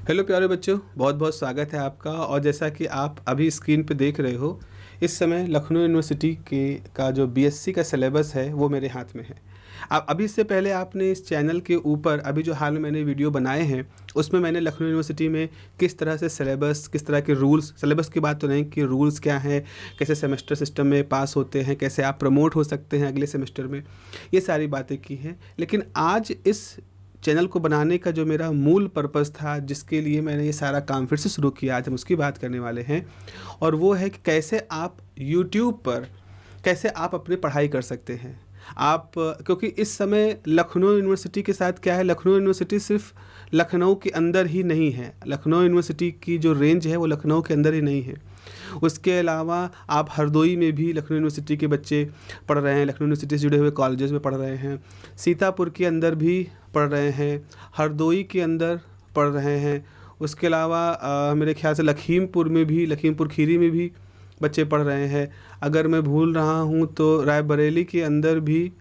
Hello प्यारे बच्चों, बहुत बहुत स्वागत है आपका। और जैसा कि आप अभी स्क्रीन पे देख रहे हो, इस समय लखनऊ यूनिवर्सिटी के का जो बीएससी का सिलेबस है वो मेरे हाथ में है। अब अभी इससे पहले आपने इस चैनल के ऊपर अभी जो हाल में मैंने वीडियो बनाए हैं उसमें मैंने लखनऊ यूनिवर्सिटी में किस तरह से सिलेबस, किस तरह के रूल्स, सिलेबस की बात तो नहीं कि रूल्स क्या हैं, कैसे सेमेस्टर सिस्टम में पास होते हैं, कैसे आप प्रमोट हो सकते हैं अगले सेमेस्टर में, ये सारी बातें की हैं। लेकिन आज इस चैनल को बनाने का जो मेरा मूल पर्पज़ था, जिसके लिए मैंने ये सारा काम फिर से शुरू किया, आज हम उसकी बात करने वाले हैं। और वो है कि कैसे आप यूट्यूब पर कैसे आप अपनी पढ़ाई कर सकते हैं। आप क्योंकि इस समय लखनऊ यूनिवर्सिटी के साथ क्या है, लखनऊ यूनिवर्सिटी सिर्फ लखनऊ के अंदर ही नहीं है, लखनऊ यूनिवर्सिटी की जो रेंज है वो लखनऊ के अंदर ही नहीं है। उसके अलावा आप हरदोई में भी लखनऊ यूनिवर्सिटी के बच्चे पढ़ रहे हैं, लखनऊ यूनिवर्सिटी से जुड़े हुए कॉलेजेस में पढ़ रहे हैं, सीतापुर के अंदर भी पढ़ रहे हैं, हरदोई के अंदर पढ़ रहे हैं। उसके अलावा मेरे ख्याल से लखीमपुर में भी, लखीमपुर खीरी में भी बच्चे पढ़ रहे हैं। अगर मैं भूल रहा हूँ तो रायबरेली के अंदर भी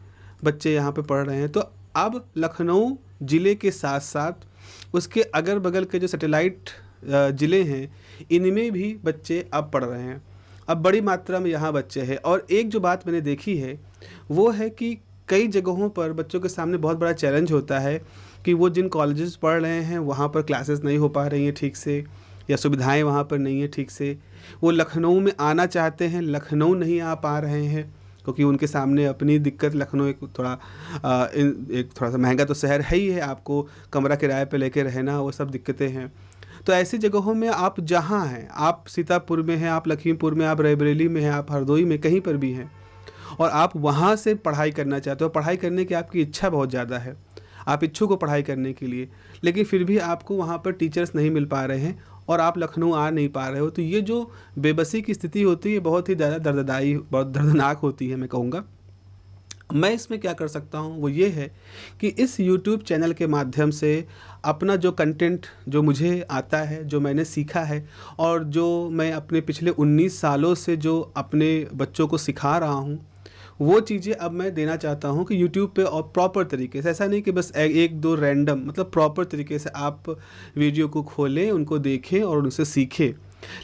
बच्चे यहाँ पे पढ़ रहे हैं। तो अब लखनऊ ज़िले के साथ साथ उसके अगल बगल के जो सैटेलाइट ज़िले हैं, इनमें भी बच्चे अब पढ़ रहे हैं। अब बड़ी मात्रा में यहाँ बच्चे हैं। और एक जो बात मैंने देखी है वो है कि कई जगहों पर बच्चों के सामने बहुत बड़ा चैलेंज होता है कि वो जिन कॉलेजेस पढ़ रहे हैं वहाँ पर क्लासेस नहीं हो पा रही हैं ठीक से, या सुविधाएं वहाँ पर नहीं है ठीक से। वो लखनऊ में आना चाहते हैं, लखनऊ नहीं आ पा रहे हैं क्योंकि उनके सामने अपनी दिक्कत, लखनऊ एक थोड़ा सा महंगा तो शहर है ही है, आपको कमरा किराए पे लेके रहना, वो सब दिक्कतें हैं। तो ऐसी जगहों में आप जहाँ हैं, आप सीतापुर में हैं, आप लखीमपुर में, आप रायबरेली में हैं, आप हरदोई में, कहीं पर भी हैं, और आप वहाँ से पढ़ाई करना चाहते हो, पढ़ाई करने की आपकी इच्छा बहुत ज़्यादा है, आप इच्छुक हो पढ़ाई करने के लिए, लेकिन फिर भी आपको वहाँ पर टीचर्स नहीं मिल पा रहे हैं और आप लखनऊ आ नहीं पा रहे हो, तो ये जो बेबसी की स्थिति होती है बहुत ही ज़्यादा दर्ददाई, बहुत दर्दनाक होती है, मैं कहूँगा। मैं इसमें क्या कर सकता हूँ वो ये है कि इस YouTube चैनल के माध्यम से अपना जो कंटेंट, जो मुझे आता है, जो मैंने सीखा है और जो मैं अपने पिछले 19 सालों से जो अपने बच्चों को सिखा रहा हूँ, वो चीज़ें अब मैं देना चाहता हूँ कि YouTube पे, और प्रॉपर तरीके से, ऐसा नहीं कि बस एक दो रैंडम, मतलब प्रॉपर तरीके से आप वीडियो को खोलें, उनको देखें और उनसे सीखें।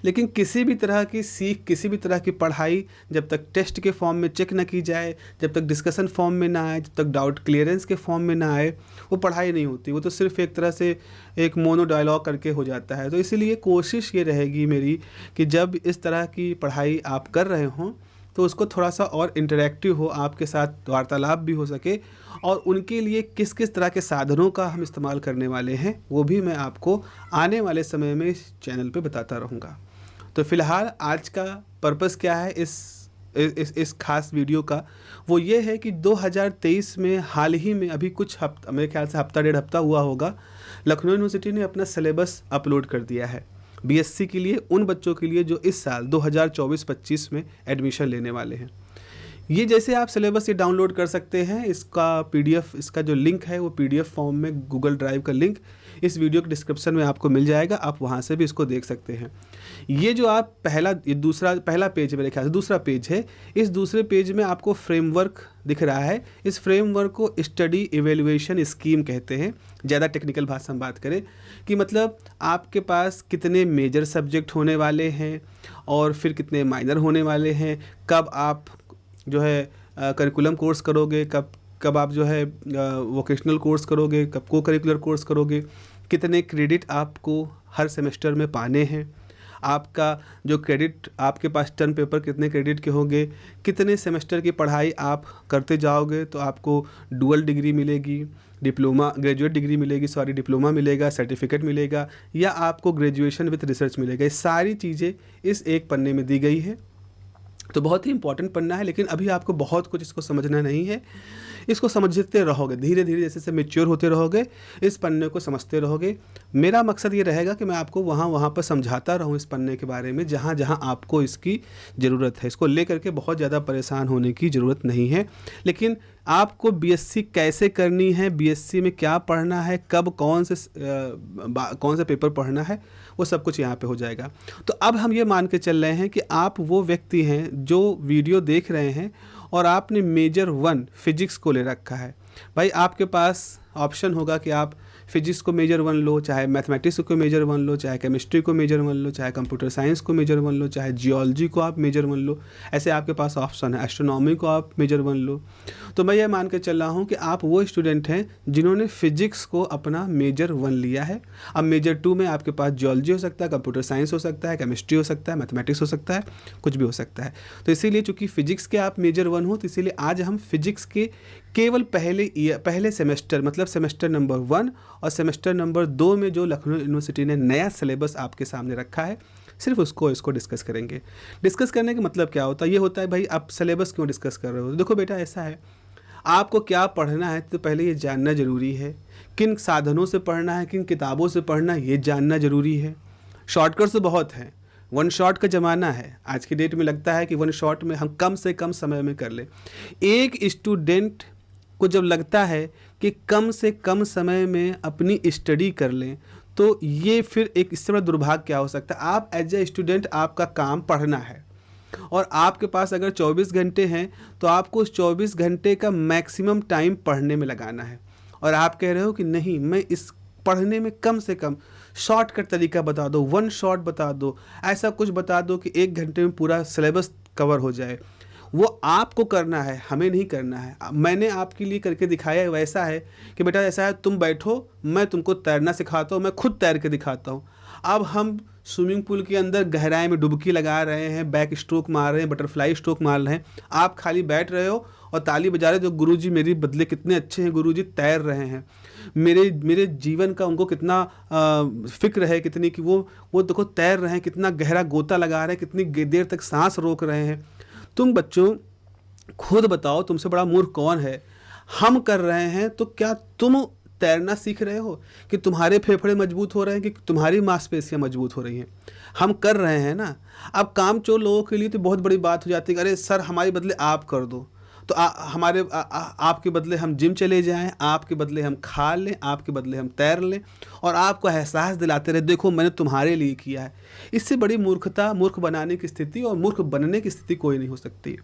लेकिन किसी भी तरह की सीख, किसी भी तरह की पढ़ाई जब तक टेस्ट के फॉर्म में चेक ना की जाए, जब तक डिस्कशन फॉर्म में ना आए, जब तक डाउट क्लियरेंस के फॉर्म में ना आए, वो पढ़ाई नहीं होती। वो तो सिर्फ एक तरह से एक मोनो डायलॉग करके हो जाता है। तो इसीलिए कोशिश ये रहेगी मेरी कि जब इस तरह की पढ़ाई आप कर रहे हों तो उसको थोड़ा सा और इंटरेक्टिव हो, आपके साथ वार्तालाप भी हो सके, और उनके लिए किस किस तरह के साधनों का हम इस्तेमाल करने वाले हैं वो भी मैं आपको आने वाले समय में इस चैनल पे बताता रहूँगा। तो फ़िलहाल आज का पर्पस क्या है इस खास वीडियो का, वो ये है कि 2023 में हाल ही में अभी कुछ हफ्ता, मेरे ख्याल से हफ्ता डेढ़ हफ्ता हुआ होगा, लखनऊ यूनिवर्सिटी ने अपना सिलेबस अपलोड कर दिया है बीएससी के लिए, उन बच्चों के लिए जो इस साल 2024-25 में एडमिशन लेने वाले हैं। ये जैसे आप सिलेबस ये डाउनलोड कर सकते हैं, इसका पीडीएफ, इसका जो लिंक है वो पीडीएफ फॉर्म में गूगल ड्राइव का लिंक इस वीडियो के डिस्क्रिप्शन में आपको मिल जाएगा, आप वहाँ से भी इसको देख सकते हैं। ये जो आप पहला पेज, मेरे ख्याल से दूसरा पेज है, इस दूसरे पेज में आपको फ्रेमवर्क दिख रहा है। इस फ्रेमवर्क को स्टडी इवेल्युएशन स्कीम कहते हैं। ज़्यादा टेक्निकल भाषा में बात करें कि मतलब आपके पास कितने मेजर सब्जेक्ट होने वाले हैं और फिर कितने माइनर होने वाले हैं, कब आप जो है करिकुलम कोर्स करोगे, कब आप जो है वोकेशनल कोर्स करोगे, कब को करिकुलर कोर्स करोगे, कितने क्रेडिट आपको हर सेमेस्टर में पाने हैं, आपका जो क्रेडिट, आपके पास टर्म पेपर कितने क्रेडिट के होंगे, कितने सेमेस्टर की पढ़ाई आप करते जाओगे तो आपको डुअल डिग्री मिलेगी, डिप्लोमा, ग्रेजुएट डिग्री मिलेगी, डिप्लोमा मिलेगा, सर्टिफिकेट मिलेगा, या आपको ग्रेजुएशन विथ रिसर्च मिलेगा। ये सारी चीज़ें इस एक पन्ने में दी गई है। तो बहुत ही इंपॉर्टेंट पन्ना है, लेकिन अभी आपको बहुत कुछ इसको समझना नहीं है। इसको समझते रहोगे, धीरे धीरे जैसे जैसे मैच्योर होते रहोगे, इस पन्ने को समझते रहोगे। मेरा मकसद ये रहेगा कि मैं आपको वहाँ पर समझाता रहूँ इस पन्ने के बारे में, जहाँ जहाँ आपको इसकी ज़रूरत है। इसको लेकर के बहुत ज़्यादा परेशान होने की ज़रूरत नहीं है। लेकिन आपको बीएससी कैसे करनी है, बीएससी में क्या पढ़ना है, कब कौन से पेपर पढ़ना है, वो सब कुछ यहाँ पे हो जाएगा। तो अब हम ये मान के चल रहे हैं कि आप वो व्यक्ति हैं जो वीडियो देख रहे हैं और आपने मेजर 1 फिजिक्स को ले रखा है। भाई आपके पास ऑप्शन होगा कि आप फिजिक्स को मेजर 1 लो, चाहे मैथमेटिक्स को मेजर 1 लो, चाहे केमिस्ट्री को मेजर 1 लो, चाहे कंप्यूटर साइंस को मेजर 1 लो, चाहे जियोलॉजी को आप मेजर 1 लो, ऐसे आपके पास ऑप्शन है। एस्ट्रोनॉमी को आप मेजर 1 लो। तो मैं ये मान के चल रहा हूँ कि आप वो स्टूडेंट हैं जिन्होंने फिजिक्स को अपना मेजर 1 लिया है। अब मेजर 2 में आपके पास जियोलॉजी हो सकता है, कंप्यूटर साइंस हो सकता है, केमिस्ट्री हो सकता है, मैथमेटिक्स हो सकता है, कुछ भी हो सकता है। तो इसीलिए चूंकि फिजिक्स के आप मेजर 1 हो, तो इसीलिए आज हम फिजिक्स के केवल पहले सेमेस्टर मतलब सेमेस्टर नंबर 1 और सेमेस्टर नंबर 2 में जो लखनऊ यूनिवर्सिटी ने नया सिलेबस आपके सामने रखा है, सिर्फ इसको डिस्कस करेंगे। डिस्कस करने का मतलब क्या होता है? ये होता है भाई आप सिलेबस क्यों डिस्कस कर रहे हो? देखो बेटा, ऐसा है, आपको क्या पढ़ना है तो पहले ये जानना ज़रूरी है। किन साधनों से पढ़ना है, किन किताबों से पढ़ना है, ये जानना ज़रूरी है। शॉर्टकट्स तो बहुत हैं, वन शॉट का ज़माना है। आज की डेट में लगता है कि वन शॉट में हम कम से कम समय में कर लें। एक स्टूडेंट को जब लगता है कि कम से कम समय में अपनी स्टडी कर लें, तो ये फिर एक इससे बड़ा दुर्भाग्य क्या हो सकता है? आप एज ए स्टूडेंट, आपका काम पढ़ना है और आपके पास अगर 24 घंटे हैं तो आपको उस 24 घंटे का मैक्सिमम टाइम पढ़ने में लगाना है। और आप कह रहे हो कि नहीं, मैं इस पढ़ने में कम से कम शॉर्टकट तरीका बता दो, वन शॉट बता दो, ऐसा कुछ बता दो कि 1 घंटे में पूरा सिलेबस कवर हो जाए। वो आपको करना है, हमें नहीं करना है। मैंने आपके लिए करके दिखाया वैसा है कि बेटा ऐसा है, तुम बैठो, मैं तुमको तैरना सिखाता हूँ, मैं खुद तैर के दिखाता हूँ। अब हम स्विमिंग पूल के अंदर गहराई में डुबकी लगा रहे हैं, बैक स्ट्रोक मार रहे हैं, बटरफ्लाई स्ट्रोक मार रहे हैं, आप खाली बैठ रहे हो और ताली बजा रहे हो। तो गुरुजी मेरे बदले कितने अच्छे हैं, गुरुजी तैर रहे हैं। मेरे जीवन का उनको कितना फिक्र है, कितनी कि वो देखो तैर रहे हैं, कितना गहरा गोता लगा रहे हैं, कितनी देर तक सांस रोक रहे हैं। तुम बच्चों खुद बताओ, तुमसे बड़ा मूर्ख कौन है? हम कर रहे हैं तो क्या तुम तैरना सीख रहे हो कि तुम्हारे फेफड़े मजबूत हो रहे हैं, कि तुम्हारी मांसपेशियां मजबूत हो रही हैं? हम कर रहे हैं ना। अब कामचोर लोगों के लिए तो बहुत बड़ी बात हो जाती है, अरे सर हमारे बदले आप कर दो। तो आपके बदले हम जिम चले जाएं, आपके बदले हम खा लें, आपके बदले हम तैर लें और आपको एहसास दिलाते रहे, देखो मैंने तुम्हारे लिए किया है। इससे बड़ी मूर्ख बनाने की स्थिति और मूर्ख बनने की स्थिति कोई नहीं हो सकती।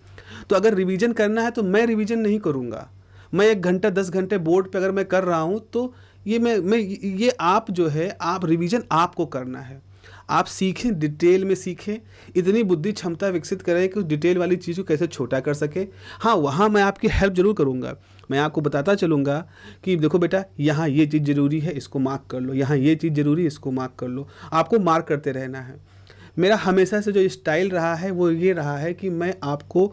तो अगर रिवीजन करना है तो मैं रिवीजन नहीं करूँगा। मैं 1 घंटा 10 घंटे बोर्ड पे अगर मैं कर रहा हूँ तो ये आप जो है, आप रिवीजन आपको करना है। आप सीखें, डिटेल में सीखें, इतनी बुद्धि क्षमता विकसित करें कि उस डिटेल वाली चीज़ को कैसे छोटा कर सके। हाँ, वहाँ मैं आपकी हेल्प ज़रूर करूँगा। मैं आपको बताता चलूँगा कि देखो बेटा, यहाँ ये चीज़ ज़रूरी है, इसको मार्क कर लो, यहाँ ये चीज़ ज़रूरी है, इसको मार्क कर लो। आपको मार्क करते रहना है। मेरा हमेशा से जो स्टाइल रहा है वो ये रहा है कि मैं आपको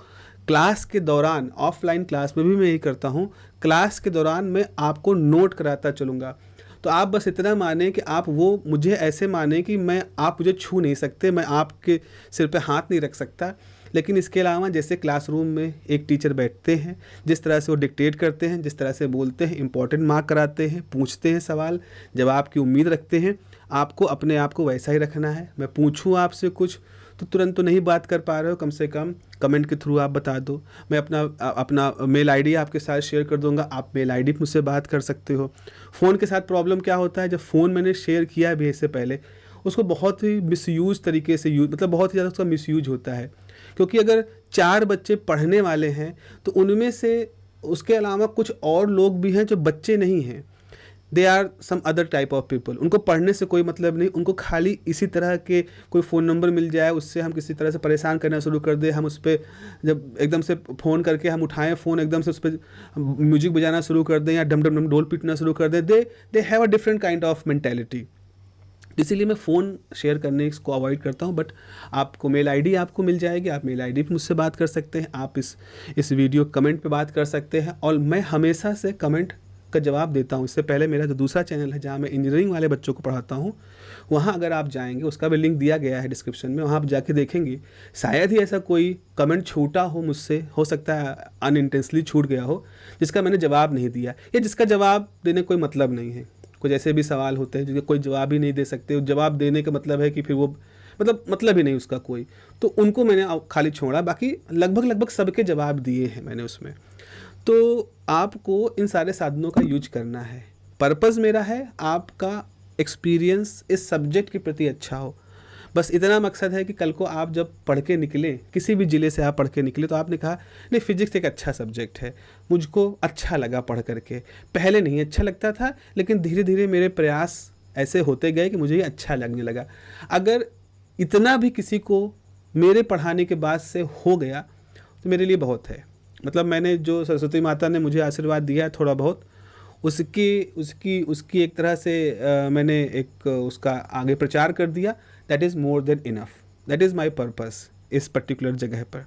क्लास के दौरान, ऑफलाइन क्लास में भी मैं यही करता हूँ, क्लास के दौरान मैं आपको नोट कराता चलूँगा। तो आप बस इतना माने कि आप वो मुझे ऐसे माने कि आप मुझे छू नहीं सकते, मैं आपके सिर पे हाथ नहीं रख सकता। लेकिन इसके अलावा जैसे क्लासरूम में एक टीचर बैठते हैं, जिस तरह से वो डिक्टेट करते हैं, जिस तरह से बोलते हैं, इंपॉर्टेंट मार्क कराते हैं, पूछते हैं सवाल, जवाब की उम्मीद रखते हैं, आपको अपने आप को वैसा ही रखना है। मैं पूछूँ आपसे कुछ तो तुरंत तो नहीं बात कर पा रहे हो, कम से कम कमेंट के थ्रू आप बता दो। मैं अपना मेल आईडी आपके साथ शेयर कर दूंगा, आप मेल आईडी मुझसे बात कर सकते हो। फ़ोन के साथ प्रॉब्लम क्या होता है, जब फ़ोन मैंने शेयर किया भी इससे पहले, उसको बहुत ही मिसयूज़ तरीके से मतलब बहुत ही ज़्यादा उसका मिसयूज होता है। क्योंकि अगर 4 बच्चे पढ़ने वाले हैं तो उनमें से उसके अलावा कुछ और लोग भी हैं जो बच्चे नहीं हैं, they are some other type of people. उनको पढ़ने से कोई मतलब नहीं, उनको खाली इसी तरह के कोई फ़ोन नंबर मिल जाए, उससे हम किसी तरह से परेशान करना शुरू कर दें, हम उस पर जब एकदम से फ़ोन करके हम उठाएं फ़ोन, एकदम से उस पर म्यूजिक बजाना शुरू कर दें या डम डम डम ढोल पीटना शुरू कर दें, they have a different kind of mentality. इसीलिए मैं फ़ोन शेयर करने को अवॉइड करता हूं। बट आपको मेल आईडी आपको मिल जाएगी, आप मेल आईडी पे मुझसे बात कर सकते हैं, आप इस वीडियो कमेंट पे बात कर सकते हैं और मैं हमेशा से कमेंट का जवाब देता हूं। इससे पहले मेरा जो दूसरा चैनल है जहां मैं इंजीनियरिंग वाले बच्चों को पढ़ाता हूं, वहां अगर आप जाएंगे, उसका भी लिंक दिया गया है डिस्क्रिप्शन में, वहां आप जाके देखेंगे, शायद ही ऐसा कोई कमेंट छूटा हो मुझसे, हो सकता है अनइंटेंशनली छूट गया हो, जिसका मैंने जवाब नहीं दिया या जिसका जवाब देने कोई मतलब नहीं है। कुछ ऐसे भी सवाल होते हैं जिसके कोई जवाब ही नहीं दे सकते, जवाब देने का मतलब है कि फिर वो मतलब ही नहीं उसका कोई, तो उनको मैंने खाली छोड़ा, बाकी लगभग सबके जवाब दिए हैं मैंने उसमें। तो आपको इन सारे साधनों का यूज करना है। पर्पज़ मेरा है आपका एक्सपीरियंस इस सब्जेक्ट के प्रति अच्छा हो। बस इतना मकसद है कि कल को आप जब पढ़ के निकलें, किसी भी ज़िले से आप पढ़ के निकले, तो आपने कहा नहीं फ़िज़िक्स एक अच्छा सब्जेक्ट है, मुझको अच्छा लगा पढ़ करके। पहले नहीं अच्छा लगता था, लेकिन धीरे धीरे मेरे प्रयास ऐसे होते गए कि मुझे ये अच्छा लगने लगा। अगर इतना भी किसी को मेरे पढ़ाने के बाद से हो गया तो मेरे लिए बहुत है। मतलब मैंने जो सरस्वती माता ने मुझे आशीर्वाद दिया है थोड़ा बहुत, उसकी उसकी उसकी एक तरह से मैंने एक उसका आगे प्रचार कर दिया। That is more than enough, that is my purpose इस पर्टिकुलर जगह पर।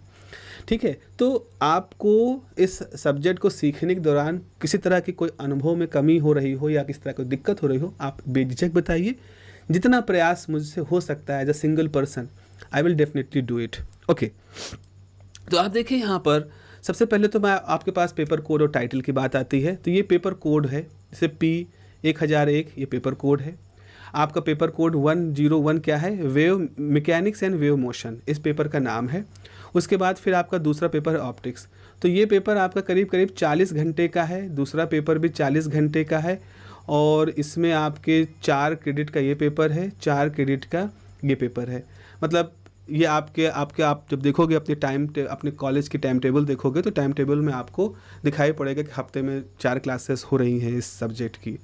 ठीक है, तो आपको इस सब्जेक्ट को सीखने के दौरान किसी तरह की कोई अनुभव में कमी हो रही हो या किसी तरह कोई दिक्कत हो रही हो, आप बेझिझक बताइए। जितना प्रयास मुझसे हो सकता है as a single person, I will definitely do it. Okay, तो आप देखिए यहाँ पर सबसे पहले तो मैं आपके पास पेपर कोड और टाइटल की बात आती है। तो ये पेपर कोड है, जैसे P1001 ये पेपर कोड है। आपका पेपर कोड 101 क्या है, wave mechanics and wave motion, इस पेपर का नाम है। उसके बाद फिर आपका दूसरा पेपर है ऑप्टिक्स। तो ये पेपर आपका करीब करीब 40 घंटे का है, दूसरा पेपर भी 40 घंटे का है। और इसमें आपके 4 क्रेडिट का ये पेपर है, 4 क्रेडिट का ये पेपर है। मतलब ये आपके आपके आप जब देखोगे अपने कॉलेज की टाइम टेबल देखोगे, तो टाइम टेबल में आपको दिखाई पड़ेगा कि हफ्ते में 4 क्लासेस हो रही हैं इस सब्जेक्ट की।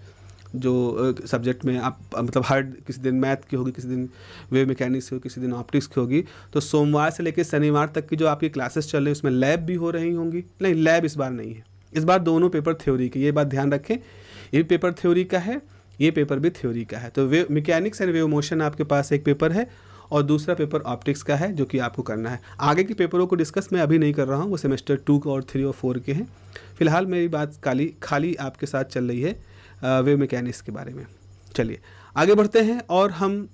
जो सब्जेक्ट में आप मतलब हर किसी दिन मैथ की होगी, किसी दिन वेव मैकेनिक्स की होगी, किसी दिन ऑप्टिक्स की होगी। तो सोमवार से लेकर शनिवार तक की जो आपकी क्लासेस चल रही है उसमें लैब भी हो रही होंगी। नहीं, लैब इस बार नहीं है, इस बार दोनों पेपर थ्योरी के, ये बात ध्यान रखें। ये पेपर थ्योरी का है, ये पेपर भी थ्योरी का है। तो wave mechanics and wave motion आपके पास एक पेपर है और दूसरा पेपर ऑप्टिक्स का है, जो कि आपको करना है। आगे के पेपरों को डिस्कस मैं अभी नहीं कर रहा हूँ, वो सेमेस्टर 2 और 3 और 4 के हैं। फिलहाल मेरी बात खाली आपके साथ चल रही है वेव मैकेनिक्स के बारे में। चलिए आगे बढ़ते हैं और हम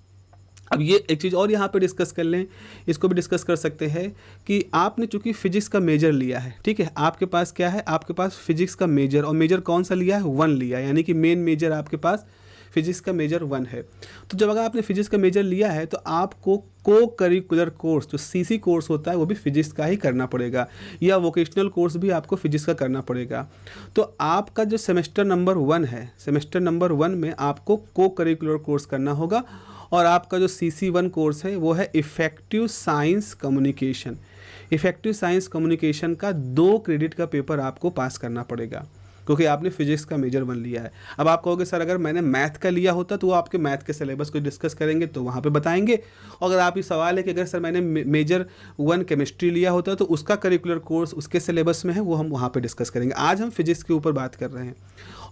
अब ये एक चीज़ और यहाँ पे डिस्कस कर लें, इसको भी डिस्कस कर सकते हैं कि आपने चूंकि फिजिक्स का मेजर लिया है, ठीक है, आपके पास क्या है, आपके पास फिजिक्स का मेजर, और मेजर कौन सा लिया है, 1 लिया, यानी कि मेन मेजर आपके पास फिजिक्स का मेजर 1 है। तो जब अगर आपने फिजिक्स का मेजर लिया है तो आपको को करिकुलर कोर्स जो सीसी कोर्स होता है वो भी फिजिक्स का ही करना पड़ेगा, या वोकेशनल कोर्स भी आपको फिजिक्स का करना पड़ेगा। तो आपका जो सेमेस्टर नंबर 1 है, सेमेस्टर नंबर 1 में आपको को करिकुलर कोर्स करना होगा। और आपका जो CC1 कोर्स है वो है effective science communication. Effective science communication का 2 क्रेडिट का पेपर आपको पास करना पड़ेगा, क्योंकि आपने फिजिक्स का मेजर 1 लिया है। अब आप कहोगे सर अगर मैंने मैथ का लिया होता तो वो आपके मैथ के सिलेबस को डिस्कस करेंगे तो वहाँ पे बताएंगे। और अगर आप ये सवाल है कि अगर सर मैंने मेजर 1 केमिस्ट्री लिया होता तो उसका करिकुलर कोर्स उसके सिलेबस में है, वो हम वहाँ पे डिस्कस करेंगे। आज हम फिजिक्स के ऊपर बात कर रहे हैं।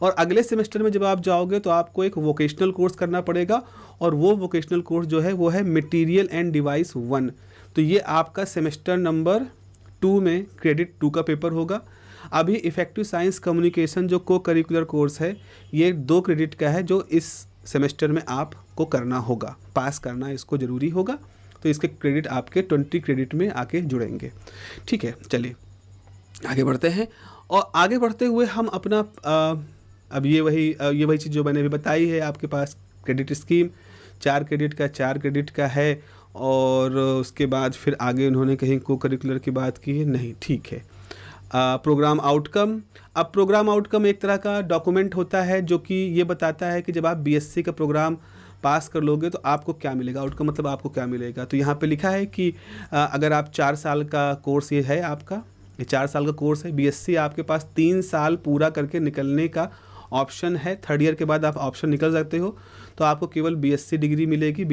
और अगले सेमेस्टर में जब आप जाओगे तो आपको एक वोकेशनल कोर्स करना पड़ेगा, और वो वोकेशनल कोर्स जो है वो है मटेरियल एंड डिवाइस 1। तो ये आपका सेमेस्टर नंबर 2 में क्रेडिट 2 का पेपर होगा। अभी इफ़ेक्टिव साइंस कम्युनिकेशन जो को करिकुलर कोर्स है ये 2 क्रेडिट का है, जो इस सेमेस्टर में आपको करना होगा, पास करना इसको ज़रूरी होगा। तो इसके क्रेडिट आपके 20 क्रेडिट में आके जुड़ेंगे। ठीक है, चलिए आगे बढ़ते हैं। और आगे बढ़ते हुए हम अपना अब ये वही चीज़ जो मैंने अभी बताई है, आपके पास क्रेडिट स्कीम 4 क्रेडिट का 4 क्रेडिट का है। और उसके बाद फिर आगे उन्होंने कहीं को करिकुलर की बात की है नहीं, ठीक है। प्रोग्राम आउटकम, अब प्रोग्राम आउटकम एक तरह का डॉक्यूमेंट होता है जो कि ये बताता है कि जब आप BSc का प्रोग्राम पास कर लोगे तो आपको क्या मिलेगा। आउटकम मतलब आपको क्या मिलेगा। तो यहाँ पे लिखा है कि अगर आप 4 साल का कोर्स ये है आपका, ये 4 साल का कोर्स है। BSc आपके पास 3 साल पूरा करके निकलने का ऑप्शन है। 3rd ईयर के बाद आप ऑप्शन निकल सकते हो, तो आपको केवल BSc डिग्री मिलेगी,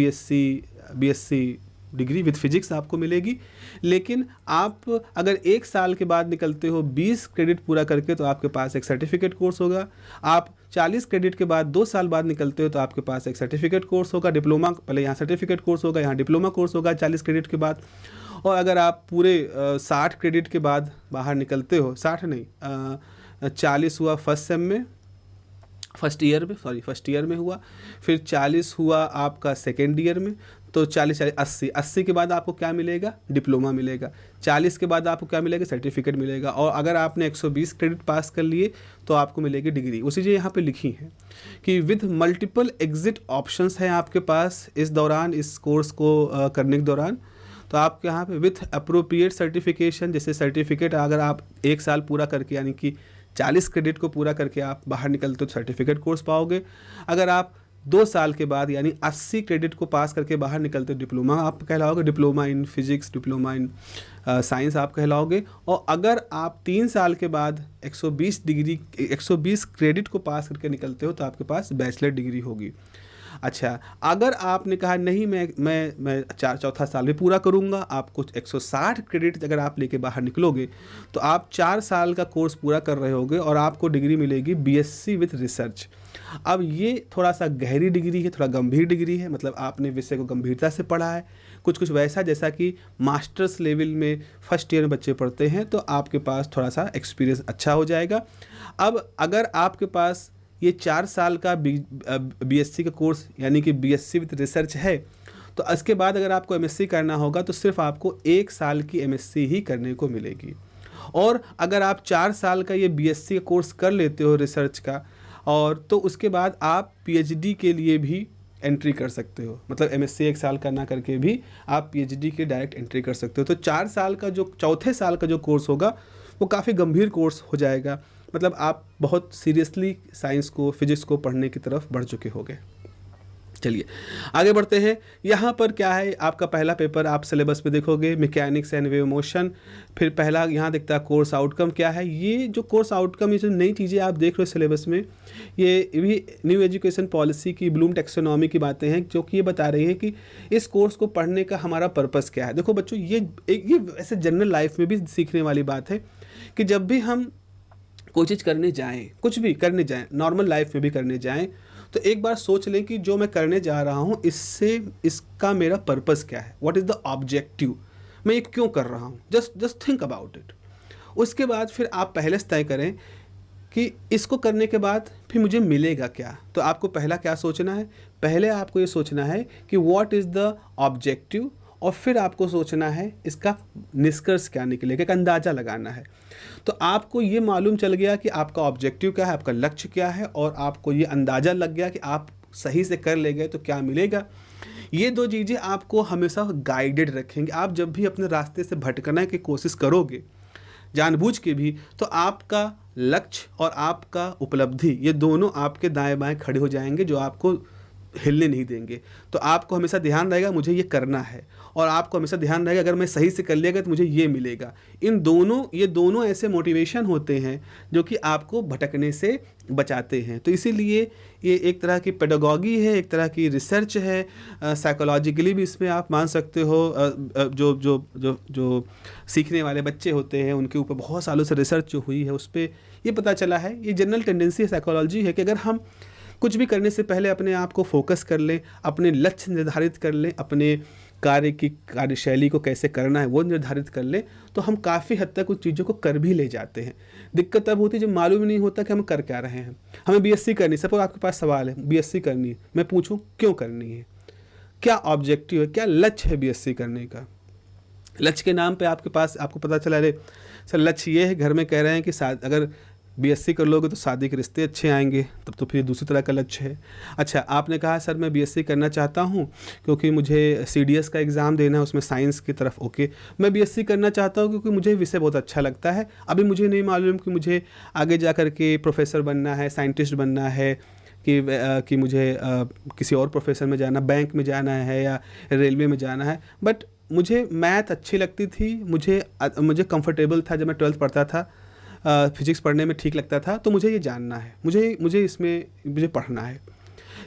BSc डिग्री विद फिजिक्स आपको मिलेगी। लेकिन आप अगर 1 साल के बाद निकलते हो 20 क्रेडिट पूरा करके, तो आपके पास एक सर्टिफिकेट कोर्स होगा। आप 40 क्रेडिट के बाद 2 साल बाद निकलते हो तो आपके पास एक सर्टिफिकेट कोर्स होगा, डिप्लोमा, पहले यहाँ सर्टिफिकेट कोर्स होगा, यहाँ डिप्लोमा कोर्स होगा 40 क्रेडिट के बाद। और अगर आप पूरे 60 क्रेडिट के बाद बाहर निकलते हो, 60 नहीं 40 हुआ फर्स्ट ईयर में हुआ, फिर 40 हुआ आपका सेकेंड ईयर में, तो 40 के बाद आपको क्या मिलेगा, डिप्लोमा मिलेगा। 40 के बाद आपको क्या मिलेगा, सर्टिफिकेट मिलेगा। और अगर आपने 120 क्रेडिट पास कर लिए तो आपको मिलेगी डिग्री। उसी चीज़ यहाँ पे लिखी है कि विद मल्टीपल एग्जिट ऑप्शंस हैं आपके पास इस दौरान, इस कोर्स को करने के दौरान। तो आपके यहाँ पे विथ अप्रोप्रिएट सर्टिफिकेशन, जैसे सर्टिफिकेट अगर आप 1 साल पूरा करके यानी कि 40 क्रेडिट को पूरा करके आप बाहर निकलते हो तो सर्टिफिकेट कोर्स पाओगे। अगर आप 2 साल के बाद यानी 80 क्रेडिट को पास करके बाहर निकलते डिप्लोमा आप कहलाओगे, diploma in physics, diploma in science आप कहलाओगे। और अगर आप 3 साल के बाद 120 क्रेडिट को पास करके निकलते हो तो आपके पास बैचलर डिग्री होगी। अच्छा, अगर आपने कहा नहीं मैं चौथा साल भी पूरा करूंगा, आप कुछ 160 क्रेडिट अगर आप लेके बाहर निकलोगे तो आप 4 साल का कोर्स पूरा कर रहे होगे और आपको डिग्री मिलेगी बीएससी विथ रिसर्च। अब ये थोड़ा सा गहरी डिग्री है, थोड़ा गंभीर डिग्री है, मतलब आपने विषय को गंभीरता से पढ़ा है, कुछ वैसा जैसा कि मास्टर्स लेवल में फर्स्ट ईयर में बच्चे पढ़ते हैं, तो आपके पास थोड़ा सा एक्सपीरियंस अच्छा हो जाएगा। अब अगर आपके पास ये 4 साल का बीएससी का कोर्स यानी कि बीएससी विद रिसर्च है, तो इसके बाद अगर आपको एमएससी करना होगा तो सिर्फ आपको 1 साल की एमएससी ही करने को मिलेगी। और अगर आप 4 साल का ये बीएससी का कोर्स कर लेते हो रिसर्च का, और तो उसके बाद आप पीएचडी के लिए भी एंट्री कर सकते हो, मतलब एमएससी 1 साल का ना करके भी आप पीएचडी के डायरेक्ट एंट्री कर सकते हो। तो 4 साल का जो चौथे साल का जो कोर्स होगा वो काफ़ी गंभीर कोर्स हो जाएगा, मतलब आप बहुत सीरियसली साइंस को, फिजिक्स को पढ़ने की तरफ बढ़ चुके होंगे। चलिए आगे बढ़ते हैं। यहाँ पर क्या है, आपका पहला पेपर आप सिलेबस में देखोगे मैकेनिक्स एंड वेव मोशन। फिर पहला यहाँ दिखता है कोर्स आउटकम क्या है। ये जो कोर्स आउटकम, ये जो नई चीज़ें आप देख रहे हो सिलेबस में, ये भी न्यू एजुकेशन पॉलिसी की ब्लूम टैक्सोनॉमी की बातें हैं, जो कि ये बता रही है कि इस कोर्स को पढ़ने का हमारा पर्पस क्या है। देखो बच्चों, ये ऐसे जनरल लाइफ में भी सीखने वाली बात है कि जब भी हम कोई चीज़ करने जाएं, कुछ भी करने जाएं, नॉर्मल लाइफ में भी करने जाएं, तो एक बार सोच लें कि जो मैं करने जा रहा हूं इसका मेरा पर्पस क्या है, व्हाट इज़ द ऑब्जेक्टिव, मैं ये क्यों कर रहा हूं, जस्ट थिंक अबाउट इट। उसके बाद फिर आप पहले से तय करें कि इसको करने के बाद फिर मुझे मिलेगा क्या। तो आपको पहला क्या सोचना है, पहले आपको ये सोचना है कि व्हाट इज़ द ऑब्जेक्टिव, और फिर आपको सोचना है इसका निष्कर्ष क्या निकलेगा, एक अंदाज़ा लगाना है। तो आपको ये मालूम चल गया कि आपका ऑब्जेक्टिव क्या है, आपका लक्ष्य क्या है, और आपको ये अंदाज़ा लग गया कि आप सही से कर ले गए तो क्या मिलेगा। ये 2 चीज़ें आपको हमेशा गाइडेड रखेंगे। आप जब भी अपने रास्ते से भटकने की कोशिश करोगे जानबूझ के भी, तो आपका लक्ष्य और आपका उपलब्धि ये दोनों आपके दाएं बाएं खड़े हो जाएंगे, जो आपको हिलने नहीं देंगे। तो आपको हमेशा ध्यान रहेगा मुझे ये करना है, और आपको हमेशा ध्यान रहेगा अगर मैं सही से कर लिया तो मुझे ये मिलेगा। ये दोनों ऐसे मोटिवेशन होते हैं जो कि आपको भटकने से बचाते हैं। तो इसीलिए ये एक तरह की पेडागॉगी है, एक तरह की रिसर्च है, साइकोलॉजिकली भी इसमें आप मान सकते हो। जो जो जो जो सीखने वाले बच्चे होते हैं उनके ऊपर बहुत सालों से रिसर्च जो हुई है, उस पर ये पता चला है, ये जनरल टेंडेंसी साइकोलॉजी है कि अगर हम कुछ भी करने से पहले अपने आप को फोकस कर लें, अपने लक्ष्य निर्धारित कर लें, अपने कार्यशैली को कैसे करना है वो निर्धारित कर लें, तो हम काफ़ी हद तक उन चीज़ों को कर भी ले जाते हैं। दिक्कत तब होती है जब मालूम नहीं होता कि हम कर क्या रहे हैं। हमें बीएससी करनी, सपोज आपके पास सवाल है बीएससी करनी है, मैं पूछूं क्यों करनी है, क्या ऑब्जेक्टिव है, क्या लक्ष्य है बीएससी करने का। लक्ष्य के नाम पे आपको पता चला, अरे सर लक्ष्य ये है, घर में कह रहे हैं कि अगर बीएससी कर लोगे तो शादी के रिश्ते अच्छे आएंगे, तब तो फिर दूसरी तरह का लक्ष्य है। अच्छा, आपने कहा सर मैं बीएससी करना चाहता हूं क्योंकि मुझे सीडीएस का एग्ज़ाम देना है, उसमें साइंस की तरफ, ओके मैं बीएससी करना चाहता हूं क्योंकि मुझे विषय बहुत अच्छा लगता है। अभी मुझे नहीं मालूम कि मुझे आगे जा कर के प्रोफेसर बनना है, साइंटिस्ट बनना है, कि मुझे किसी और प्रोफेशन में जाना, बैंक में जाना है या रेलवे में जाना है। बट मुझे मैथ अच्छी लगती थी, मुझे कंफर्टेबल था, जब मैं 12th पढ़ता था फिजिक्स पढ़ने में ठीक लगता था, तो मुझे ये जानना है, मुझे इसमें पढ़ना है।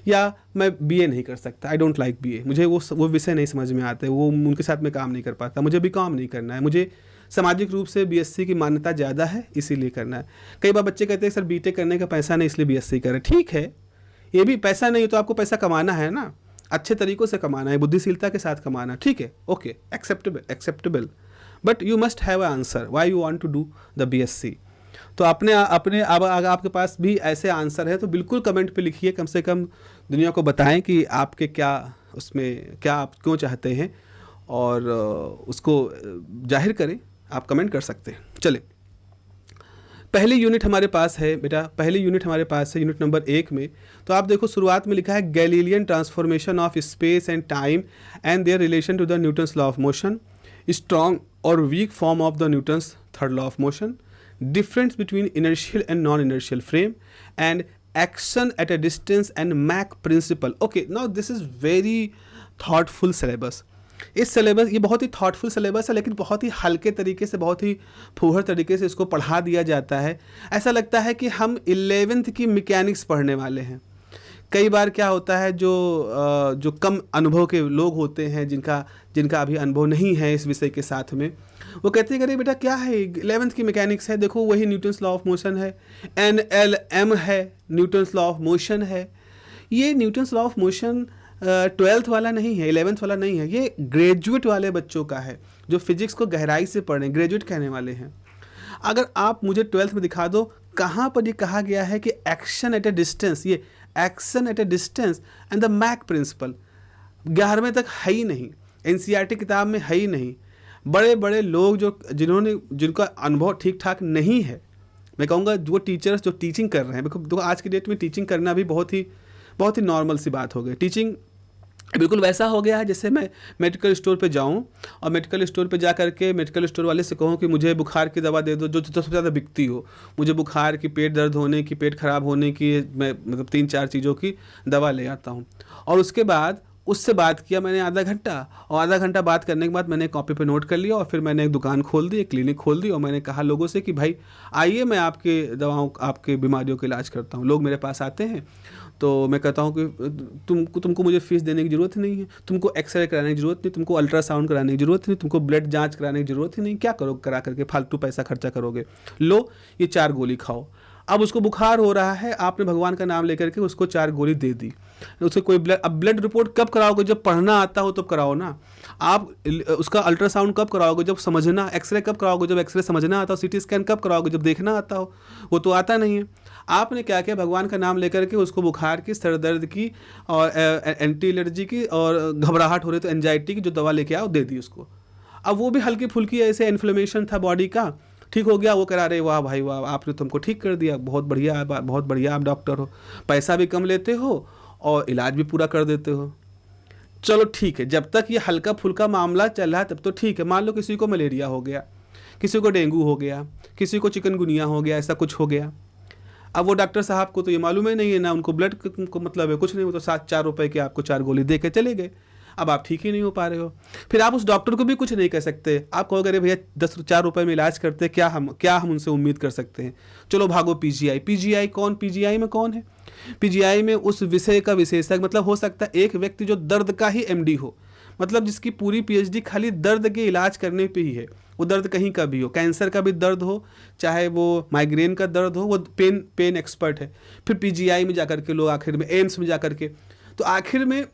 या मैं बीए नहीं कर सकता, आई डोंट लाइक बीए, मुझे वो विषय नहीं समझ में आते, वो उनके साथ मैं काम नहीं कर पाता, मुझे बीकॉम नहीं करना है, मुझे सामाजिक रूप से बीएससी की मान्यता ज़्यादा है इसीलिए करना है। कई बार बच्चे कहते हैं सर बीटेक करने का पैसा नहीं इसलिए बीएससी करें। ठीक है, ये भी पैसा नहीं तो आपको पैसा कमाना है ना, अच्छे तरीक़ों से कमाना है, बुद्धिशीलता के साथ कमाना, ठीक है, okay, acceptable, but you must have a answer why you want to do the BSc. तो अपने अब अगर आपके पास भी ऐसे आंसर है तो बिल्कुल कमेंट पे लिखिए, कम से कम दुनिया को बताएं कि आपके क्या आप क्यों चाहते हैं, और उसको जाहिर करें, आप कमेंट कर सकते हैं। चले, पहली यूनिट हमारे पास है बेटा, यूनिट नंबर 1 में। तो आप देखो शुरुआत में लिखा है Galilean transformation of space and time and their relation to the Newton's law of motion, strong और weak form of the Newton's third law of motion, difference between inertial and non-inertial frame, and action at a distance and Mach principle. Okay, now this is very thoughtful syllabus. इस syllabus, ये बहुत ही thoughtful syllabus है, लेकिन बहुत ही हल्के तरीके से, बहुत ही फूहड़ तरीके से इसको पढ़ा दिया जाता है। ऐसा लगता है कि हम 11th की मैकेनिक्स पढ़ने वाले हैं। कई बार क्या होता है, जो कम अनुभव के लोग होते हैं, जिनका अभी अनुभव नहीं है इस विषय के साथ में, वो कहते हैं अरे बेटा क्या है, 11th की मैकेनिक्स है, देखो वही न्यूटन्स लॉ ऑफ मोशन है, NLM है, न्यूटन्स लॉ ऑफ मोशन है। ये Newton's law of motion 12th वाला नहीं है, 11th वाला नहीं है, ये ग्रेजुएट वाले बच्चों का है, जो फिजिक्स को गहराई से पढ़ें, ग्रेजुएट कहने वाले हैं। अगर आप मुझे 12th में दिखा दो कहाँ पर ये कहा गया है कि एक्शन एट ए डिस्टेंस, ये action at a distance and the Mach principle 11वें तक है ही नहीं, NCERT किताब में है ही नहीं। बड़े बड़े लोग जिनका अनुभव ठीक ठाक नहीं है, मैं कहूँगा वो टीचर्स जो टीचिंग कर रहे हैं, देखो आज की डेट में टीचिंग करना भी बहुत ही नॉर्मल सी बात हो गई। टीचिंग बिल्कुल वैसा हो गया है जैसे मैं मेडिकल स्टोर पे जाऊं और मेडिकल स्टोर पे जा करके मेडिकल स्टोर वाले से कहूं कि मुझे बुखार की दवा दे दो जो सबसे ज़्यादा बिकती हो, मुझे बुखार की, पेट दर्द होने की, पेट ख़राब होने की, मैं मतलब 3-4 चीज़ों की दवा ले आता हूं। और उसके बाद उससे बात किया मैंने आधा घंटा, और आधा घंटा बात करने के बाद मैंने कॉपी पे नोट कर लिया, और फिर मैंने एक दुकान खोल दी, एक क्लिनिक खोल दी, और मैंने कहा लोगों से कि भाई आइए, मैं आपके दवाओं, आपके बीमारियों का इलाज करता हूँ। लोग मेरे पास आते हैं तो मैं कहता हूँ कि तुमको मुझे फीस देने की ज़रूरत नहीं है, तुमको एक्सरे कराने की ज़रूरत नहीं, तुमको अल्ट्रासाउंड कराने की ज़रूरत नहीं, तुमको ब्लड जांच कराने की ज़रूरत ही नहीं, क्या करो करा करके फालतू पैसा खर्चा करोगे, लो ये 4 गोली खाओ। अब उसको बुखार हो रहा है, आपने भगवान का नाम लेकर के उसको 4 गोली दे दी, उससे कोई अब ब्लड रिपोर्ट कब कराओगे, जब पढ़ना आता हो तब कराओ ना। आप उसका अल्ट्रासाउंड कब कराओगे, जब समझना, एक्सरे कब कराओगे, जब एक्सरे समझना आता हो, CT स्कैन कब कराओगे, जब देखना आता हो, वो तो आता नहीं है। आपने क्या किया, भगवान का नाम लेकर के उसको बुखार की, सर दर्द की, और एंटी एलर्जी की, और घबराहट हो रही तो एंजाइटी की जो दवा लेके आओ दे दी उसको। अब वो भी हल्की फुल्की ऐसे इन्फ्लेमेशन था बॉडी का, ठीक हो गया, वो करा रहे वाह भाई वाह, आपने तुमको ठीक कर दिया, बहुत बढ़िया, बहुत बढ़िया, आप डॉक्टर हो, पैसा भी कम लेते हो और इलाज भी पूरा कर देते हो। चलो ठीक है, जब तक ये हल्का फुल्का मामला चल रहा है तब तो ठीक है। मान लो किसी को मलेरिया हो गया, किसी को डेंगू हो गया, किसी को चिकनगुनिया हो गया, ऐसा कुछ हो गया। अब वो डॉक्टर साहब को तो ये मालूम ही नहीं है ना, उनको ब्लड को मतलब है कुछ नहीं, वो तो 7-4 रुपए के आपको 4 गोली दे के चले गए। अब आप ठीक ही नहीं हो पा रहे हो, फिर आप उस डॉक्टर को भी कुछ नहीं कह सकते। आप कहोगे अरे भैया 4 रुपए में इलाज करते, क्या हम उनसे उम्मीद कर सकते हैं। चलो भागो PGI कौन, PGI में कौन है, PGI में उस विषय का विशेषज्ञ, मतलब हो सकता है एक व्यक्ति जो दर्द का ही MD हो, मतलब जिसकी पूरी PhD खाली दर्द के इलाज करने पे ही है, वो दर्द कहीं का भी हो, कैंसर का भी दर्द हो, चाहे वो माइग्रेन का दर्द हो, वो पेन एक्सपर्ट है। फिर PGI में जाकर के लोग आखिर में एम्स में जाकर के, तो आखिर में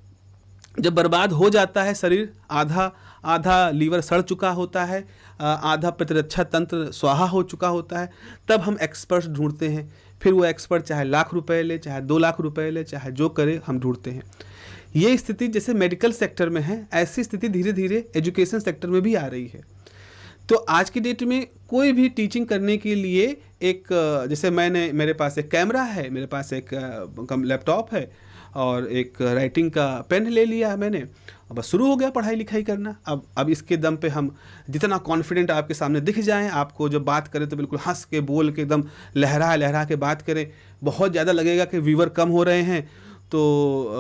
जब बर्बाद हो जाता है शरीर, आधा लीवर सड़ चुका होता है, आधा प्रतिरक्षा तंत्र स्वाहा हो चुका होता है, तब हम एक्सपर्ट्स ढूंढते हैं। फिर वो एक्सपर्ट चाहे लाख रुपए ले, चाहे 2 लाख रुपए ले, चाहे जो करे, हम ढूंढते हैं। ये स्थिति जैसे मेडिकल सेक्टर में है, ऐसी स्थिति धीरे धीरे एजुकेशन सेक्टर में भी आ रही है। तो आज की डेट में कोई भी टीचिंग करने के लिए एक, जैसे मेरे पास एक कैमरा है, मेरे पास एक लैपटॉप है और एक राइटिंग का पेन ले लिया है मैंने, अब बस शुरू हो गया पढ़ाई लिखाई करना। अब इसके दम पे हम जितना कॉन्फिडेंट आपके सामने दिख जाएं, आपको जब बात करें तो बिल्कुल हंस के बोल के एकदम लहरा के बात करें, बहुत ज़्यादा लगेगा कि व्यूवर कम हो रहे हैं तो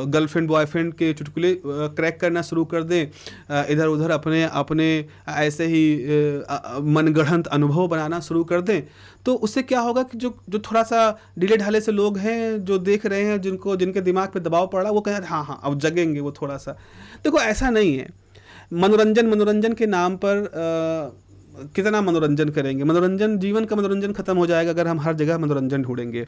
गर्लफ्रेंड बॉयफ्रेंड के चुटकुले क्रैक करना शुरू कर दें, इधर उधर अपने ऐसे ही मनगढ़ंत अनुभव बनाना शुरू कर दें। तो उससे क्या होगा कि जो थोड़ा सा ढीले ढाले से लोग हैं, जो देख रहे हैं, जिनके दिमाग पे दबाव पड़ रहा है, वो कहें हाँ अब जगेंगे वो थोड़ा सा। देखो ऐसा नहीं है, मनोरंजन के नाम पर कितना मनोरंजन करेंगे, मनोरंजन, जीवन का मनोरंजन खत्म हो जाएगा अगर हम हर जगह मनोरंजन ढूंढेंगे।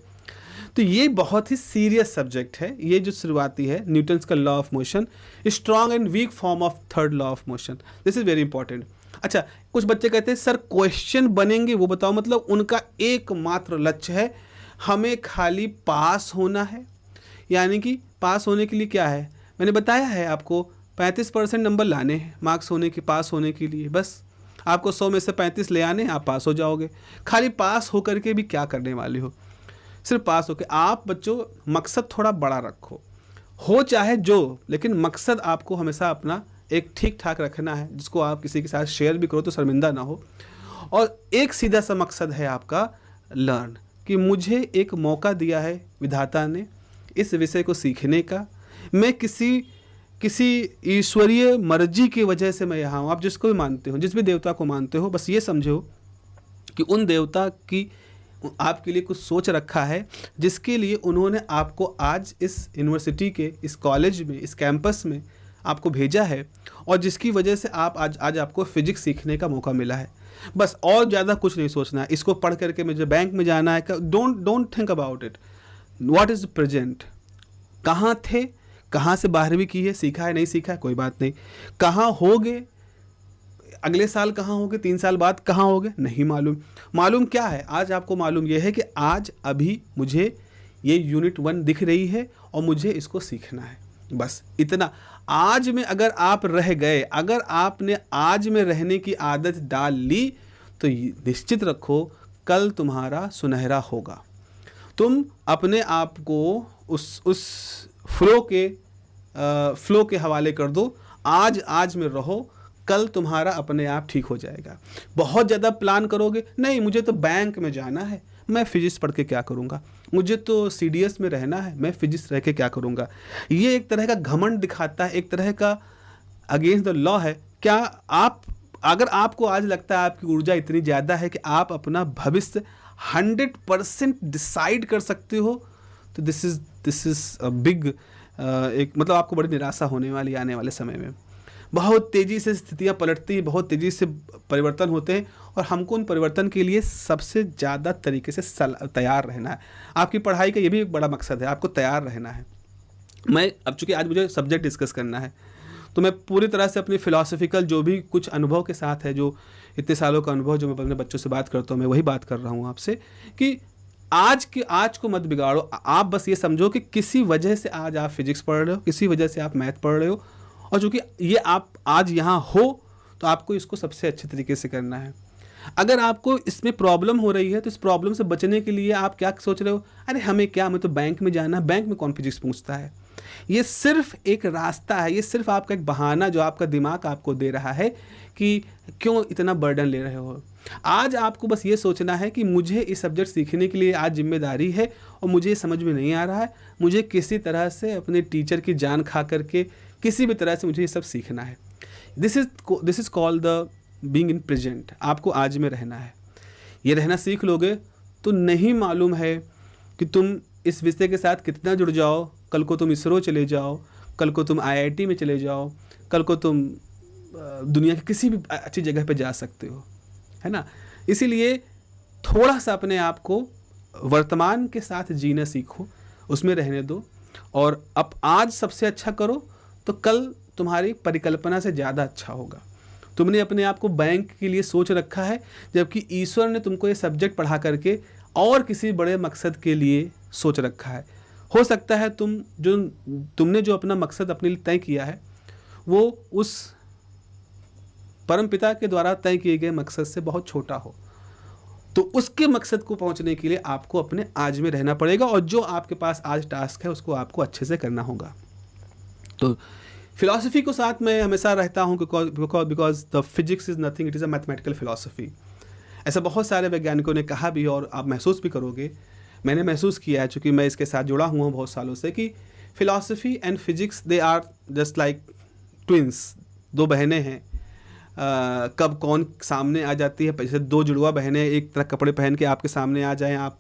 तो ये बहुत ही सीरियस सब्जेक्ट है। ये जो शुरुआती है न्यूटन्स का law of motion, strong and week form of third law of motion, this is very important. अच्छा, कुछ बच्चे कहते हैं सर क्वेश्चन बनेंगे, वो बताओ। मतलब उनका एकमात्र लक्ष्य है हमें खाली पास होना है। यानी कि पास होने के लिए क्या है, मैंने बताया है आपको, 35% नंबर लाने हैं मार्क्स होने के, पास होने के लिए। बस आपको 100 में से 35 ले आने, आप पास हो जाओगे। खाली पास होकर के भी क्या करने वाले हो, सिर्फ पास होके। आप बच्चों मकसद थोड़ा बड़ा रखो, हो चाहे जो, लेकिन मकसद आपको हमेशा अपना एक ठीक ठाक रखना है, जिसको आप किसी के साथ शेयर भी करो तो शर्मिंदा ना हो। और एक सीधा सा मकसद है आपका लर्न, कि मुझे एक मौका दिया है विधाता ने इस विषय को सीखने का। मैं किसी किसी ईश्वरीय मर्जी की वजह से मैं यहाँ हूँ। आप जिसको भी मानते हो, जिस भी देवता को मानते हो, बस ये समझो कि उन देवता की आपके लिए कुछ सोच रखा है, जिसके लिए उन्होंने आपको आज इस यूनिवर्सिटी के, इस कॉलेज में, इस कैंपस में आपको भेजा है, और जिसकी वजह से आप आज आपको फिजिक्स सीखने का मौका मिला है। बस और ज़्यादा कुछ नहीं सोचना है। इसको पढ़ करके मुझे बैंक में जाना है, don't think about it. What is present? कहाँ थे, कहाँ से 12वीं की है, सीखा है नहीं सीखा है, कोई बात नहीं। कहाँ होगे, अगले साल कहाँ होगे, 3 साल बाद कहाँ होगे, नहीं मालूम। मालूम क्या है? आज आपको मालूम यह है कि आज अभी मुझे ये यूनिट 1 दिख रही है और मुझे इसको सीखना है, बस इतना। आज में अगर आप रह गए, अगर आपने आज में रहने की आदत डाल ली, तो निश्चित रखो कल तुम्हारा सुनहरा होगा। तुम अपने आप को उस फ्लो के हवाले कर दो। आज में रहो, कल तुम्हारा अपने आप ठीक हो जाएगा। बहुत ज़्यादा प्लान करोगे, नहीं मुझे तो बैंक में जाना है, मैं फिजिक्स पढ़ के क्या करूँगा, मुझे तो सीडीएस में रहना है, मैं फिजिक्स रह के क्या करूँगा। ये एक तरह का घमंड दिखाता है, एक तरह का अगेंस्ट द लॉ है। क्या आप, अगर आपको आज लगता है आपकी ऊर्जा इतनी ज़्यादा है कि आप अपना भविष्य 100% डिसाइड कर सकते हो, तो दिस इज़ अ बिग एक मतलब आपको बड़ी निराशा होने वाली आने वाले समय में। बहुत तेज़ी से स्थितियाँ पलटती हैं, बहुत तेज़ी से परिवर्तन होते हैं, और हमको उन परिवर्तन के लिए सबसे ज़्यादा तरीके से तैयार रहना है। आपकी पढ़ाई का ये भी एक बड़ा मकसद है, आपको तैयार रहना है। मैं अब चूँकि आज मुझे सब्जेक्ट डिस्कस करना है, तो मैं पूरी तरह से अपनी फ़िलॉसफिकल जो भी कुछ अनुभव के साथ है, जो इतने सालों का अनुभव जो मैं अपने बच्चों से बात करता हूँ, मैं वही बात कर रहा हूँ आपसे कि आज को मत बिगाड़ो। आप बस ये समझो कि किसी वजह से आज आप फिजिक्स पढ़ रहे हो, किसी वजह से आप मैथ पढ़ रहे हो, और चूँकि ये आप आज यहाँ हो, तो आपको इसको सबसे अच्छे तरीके से करना है। अगर आपको इसमें प्रॉब्लम हो रही है, तो इस प्रॉब्लम से बचने के लिए आप क्या सोच रहे हो, अरे हमें क्या, हमें तो बैंक में जाना है, बैंक में कौन फिजिक्स पूछता है। ये सिर्फ एक रास्ता है, ये सिर्फ आपका एक बहाना जो आपका दिमाग आपको दे रहा है कि क्यों इतना बर्डन ले रहे हो। आज आपको बस ये सोचना है कि मुझे इस सब्जेक्ट सीखने के लिए आज जिम्मेदारी है, और मुझे ये समझ में नहीं आ रहा है, मुझे किसी तरह से अपने टीचर की जान खा करके किसी भी तरह से मुझे ये सब सीखना है। This is called the being in present. आपको आज में रहना है। ये रहना सीख लोगे तो नहीं मालूम है कि तुम इस विषय के साथ कितना जुड़ जाओ। कल को तुम इसरो चले जाओ, कल को तुम आईआईटी में चले जाओ, कल को तुम दुनिया की किसी भी अच्छी जगह पे जा सकते हो, है ना। इसीलिए थोड़ा सा अपने आप को वर्तमान के साथ जीना सीखो, उसमें रहने दो, और अब आज सबसे अच्छा करो, तो कल तुम्हारी परिकल्पना से ज़्यादा अच्छा होगा। तुमने अपने आप को बैंक के लिए सोच रखा है, जबकि ईश्वर ने तुमको ये सब्जेक्ट पढ़ा करके और किसी बड़े मकसद के लिए सोच रखा है। हो सकता है तुमने जो अपना मकसद अपने लिए तय किया है, वो उस परमपिता के द्वारा तय किए गए मकसद से बहुत छोटा हो, तो उसके मकसद को पहुंचने के लिए आपको अपने आज में रहना पड़ेगा, और जो आपके पास आज टास्क है उसको आपको अच्छे से करना होगा। तो फिलॉसफी को साथ मैं हमेशा रहता हूँ, because the physics is nothing, it is a mathematical philosophy. ऐसा बहुत सारे वैज्ञानिकों ने कहा भी, और आप महसूस भी करोगे, मैंने महसूस किया है चूँकि मैं इसके साथ जुड़ा हुआ हूँ बहुत सालों से, कि philosophy and physics they are just like twins, 2 बहनें हैं। कब कौन सामने आ जाती है, जैसे 2 जुड़वा बहनें एक तरह कपड़े पहन के आपके सामने आ जाएं, आप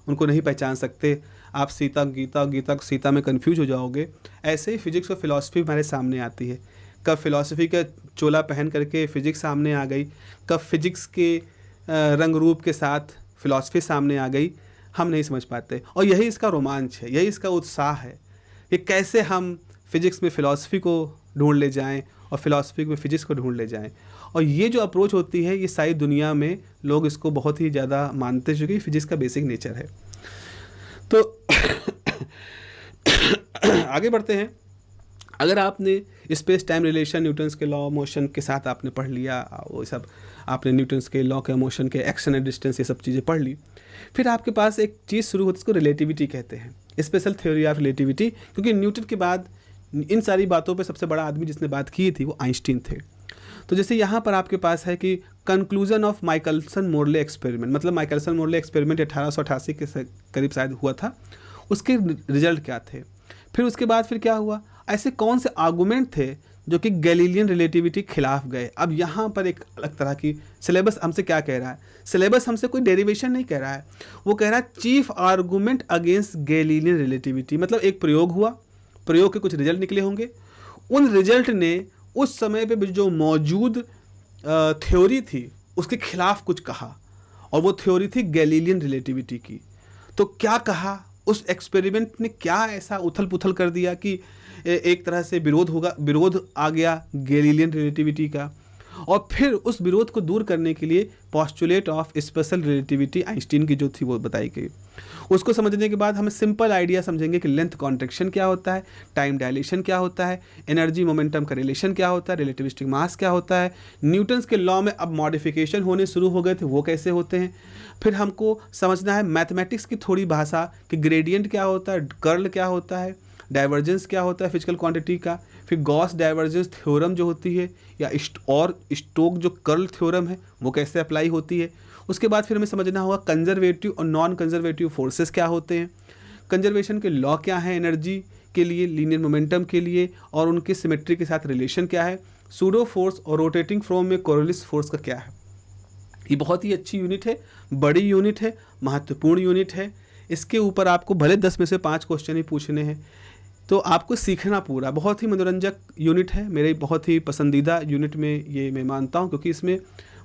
उनको नहीं पहचान सकते, आप सीता में कंफ्यूज हो जाओगे। ऐसे ही फिजिक्स और फिलॉसफी हमारे सामने आती है। कब फिलॉसफी का चोला पहन करके फिजिक्स सामने आ गई, कब फिजिक्स के रंग रूप के साथ फिलॉसफी सामने आ गई, हम नहीं समझ पाते। और यही इसका रोमांच है, यही इसका उत्साह है कि कैसे हम फिजिक्स में फ़िलॉसफी को ढूंढ ले जाएं और फिलॉसफी में फिजिक्स को ढूंढ ले जाएं। और ये जो अप्रोच होती है, ये सारी दुनिया में लोग इसको बहुत ही ज़्यादा मानते, चूँकि फिजिक्स का बेसिक नेचर है। तो आगे बढ़ते हैं। अगर आपने स्पेस टाइम रिलेशन, न्यूटन्स के लॉ मोशन के साथ आपने पढ़ लिया, वो सब आपने न्यूटन्स के लॉ के मोशन के एक्शन एंड डिस्टेंस ये सब चीज़ें पढ़ ली, फिर आपके पास एक चीज़ शुरू होती है, इसको रिलेटिविटी कहते हैं, स्पेशल थ्योरी ऑफ रिलेटिविटी। क्योंकि न्यूटन के बाद इन सारी बातों पे सबसे बड़ा आदमी जिसने बात की थी वो आइंस्टीन थे। तो जैसे यहाँ पर आपके पास है कि conclusion of Michelson Morley experiment, मतलब माइकलसन मोरले एक्सपेरिमेंट 1888 के करीब शायद हुआ था, उसके रिजल्ट क्या थे। फिर उसके बाद फिर क्या हुआ, ऐसे कौन से आर्गूमेंट थे जो कि गैलीलियन रिलेटिविटी के खिलाफ गए। अब यहाँ पर एक अलग तरह की सिलेबस हमसे क्या कह रहा है, सिलेबस हमसे कोई डेरिवेशन नहीं कह रहा है, वो कह रहा है chief argument against Galilean relativity. मतलब एक प्रयोग हुआ, प्रयोग के कुछ रिजल्ट निकले होंगे, उन रिजल्ट ने उस समय पे जो मौजूद थ्योरी थी उसके खिलाफ कुछ कहा, और वो थ्योरी थी गैलीलियन रिलेटिविटी की। तो क्या कहा, उस एक्सपेरिमेंट ने क्या ऐसा उथल पुथल कर दिया कि एक तरह से विरोध आ गया गैलीलियन रिलेटिविटी का। और फिर उस विरोध को दूर करने के लिए postulate of special relativity Einstein की जो थी वो बताई गई। उसको समझने के बाद हम सिंपल आइडिया समझेंगे कि लेंथ कॉन्ट्रैक्शन क्या होता है, टाइम डायलेशन क्या होता है, एनर्जी मोमेंटम का रिलेशन क्या होता है, रिलेटिविस्टिक मास क्या होता है, न्यूटन्स के लॉ में अब मॉडिफिकेशन होने शुरू हो गए थे, वो कैसे होते हैं। फिर हमको समझना है मैथमेटिक्स की थोड़ी भाषा कि ग्रेडियंट क्या होता है, कर्ल क्या होता है, डाइवर्जेंस क्या होता है फिजिकल क्वांटिटी का, फिर गॉस डाइवर्जेंस थ्योरम जो होती है या और स्टोक जो कर्ल थ्योरम है वो कैसे अप्लाई होती है। उसके बाद फिर हमें समझना होगा कंजर्वेटिव और नॉन कंजर्वेटिव फोर्सेस क्या होते हैं, कंजर्वेशन के लॉ क्या है एनर्जी के लिए, लीनियर मोमेंटम के लिए, और उनके सिमेट्री के साथ रिलेशन क्या है, सूडो फोर्स और रोटेटिंग फ्रॉम में कोरियोलिस फोर्स का क्या है। ये बहुत ही अच्छी यूनिट है, बड़ी यूनिट है, महत्वपूर्ण यूनिट है। इसके ऊपर आपको भले 10 में से 5 क्वेश्चन ही पूछने हैं, तो आपको सीखना पूरा। बहुत ही मनोरंजक यूनिट है, मेरे बहुत ही पसंदीदा यूनिट में ये मैं मानता हूँ, क्योंकि इसमें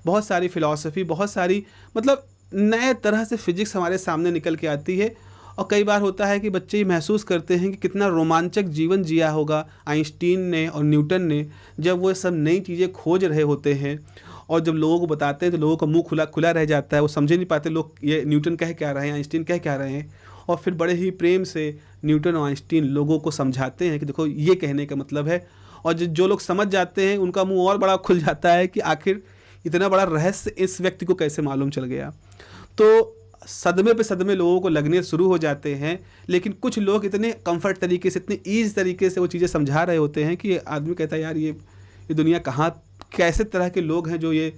बहुत सारी फ़िलॉसफी, बहुत सारी मतलब नए तरह से फिजिक्स हमारे सामने निकल के आती है। और कई बार होता है कि बच्चे ये महसूस करते हैं कि कितना रोमांचक जीवन जिया होगा आइंस्टीन ने और न्यूटन ने, जब वो सब नई चीज़ें खोज रहे होते हैं, और जब लोगों को बताते हैं तो लोगों का मुंह खुला खुला रह जाता है, वो समझ नहीं पाते लोग ये न्यूटन कह क्या रहे हैं, आइंस्टीन कह क्या रहे हैं। और फिर बड़े ही प्रेम से न्यूटन और आइंस्टीन लोगों को समझाते हैं कि देखो ये कहने का मतलब है। और जो लोग समझ जाते हैं उनका मुंह और बड़ा खुल जाता है कि आखिर इतना बड़ा रहस्य इस व्यक्ति को कैसे मालूम चल गया। तो सदमे पे सदमे लोगों को लगने शुरू हो जाते हैं, लेकिन कुछ लोग इतने कंफर्ट तरीके से, इतने ईज तरीके से वो चीज़ें समझा रहे होते हैं कि आदमी कहता है यार ये दुनिया कहाँ, कैसे तरह के लोग हैं जो ये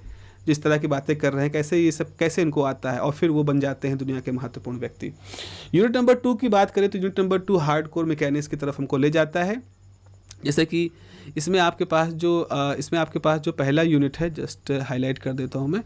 जिस तरह की बातें कर रहे हैं, कैसे ये सब कैसे इनको आता है, और फिर वो बन जाते हैं दुनिया के महत्वपूर्ण व्यक्ति। यूनिट नंबर 2 की बात करें तो यूनिट नंबर 2 हार्डकोर मैकेनिक्स की तरफ हमको ले जाता है। जैसे कि इसमें आपके पास जो पहला यूनिट है, जस्ट हाईलाइट कर देता हूँ मैं,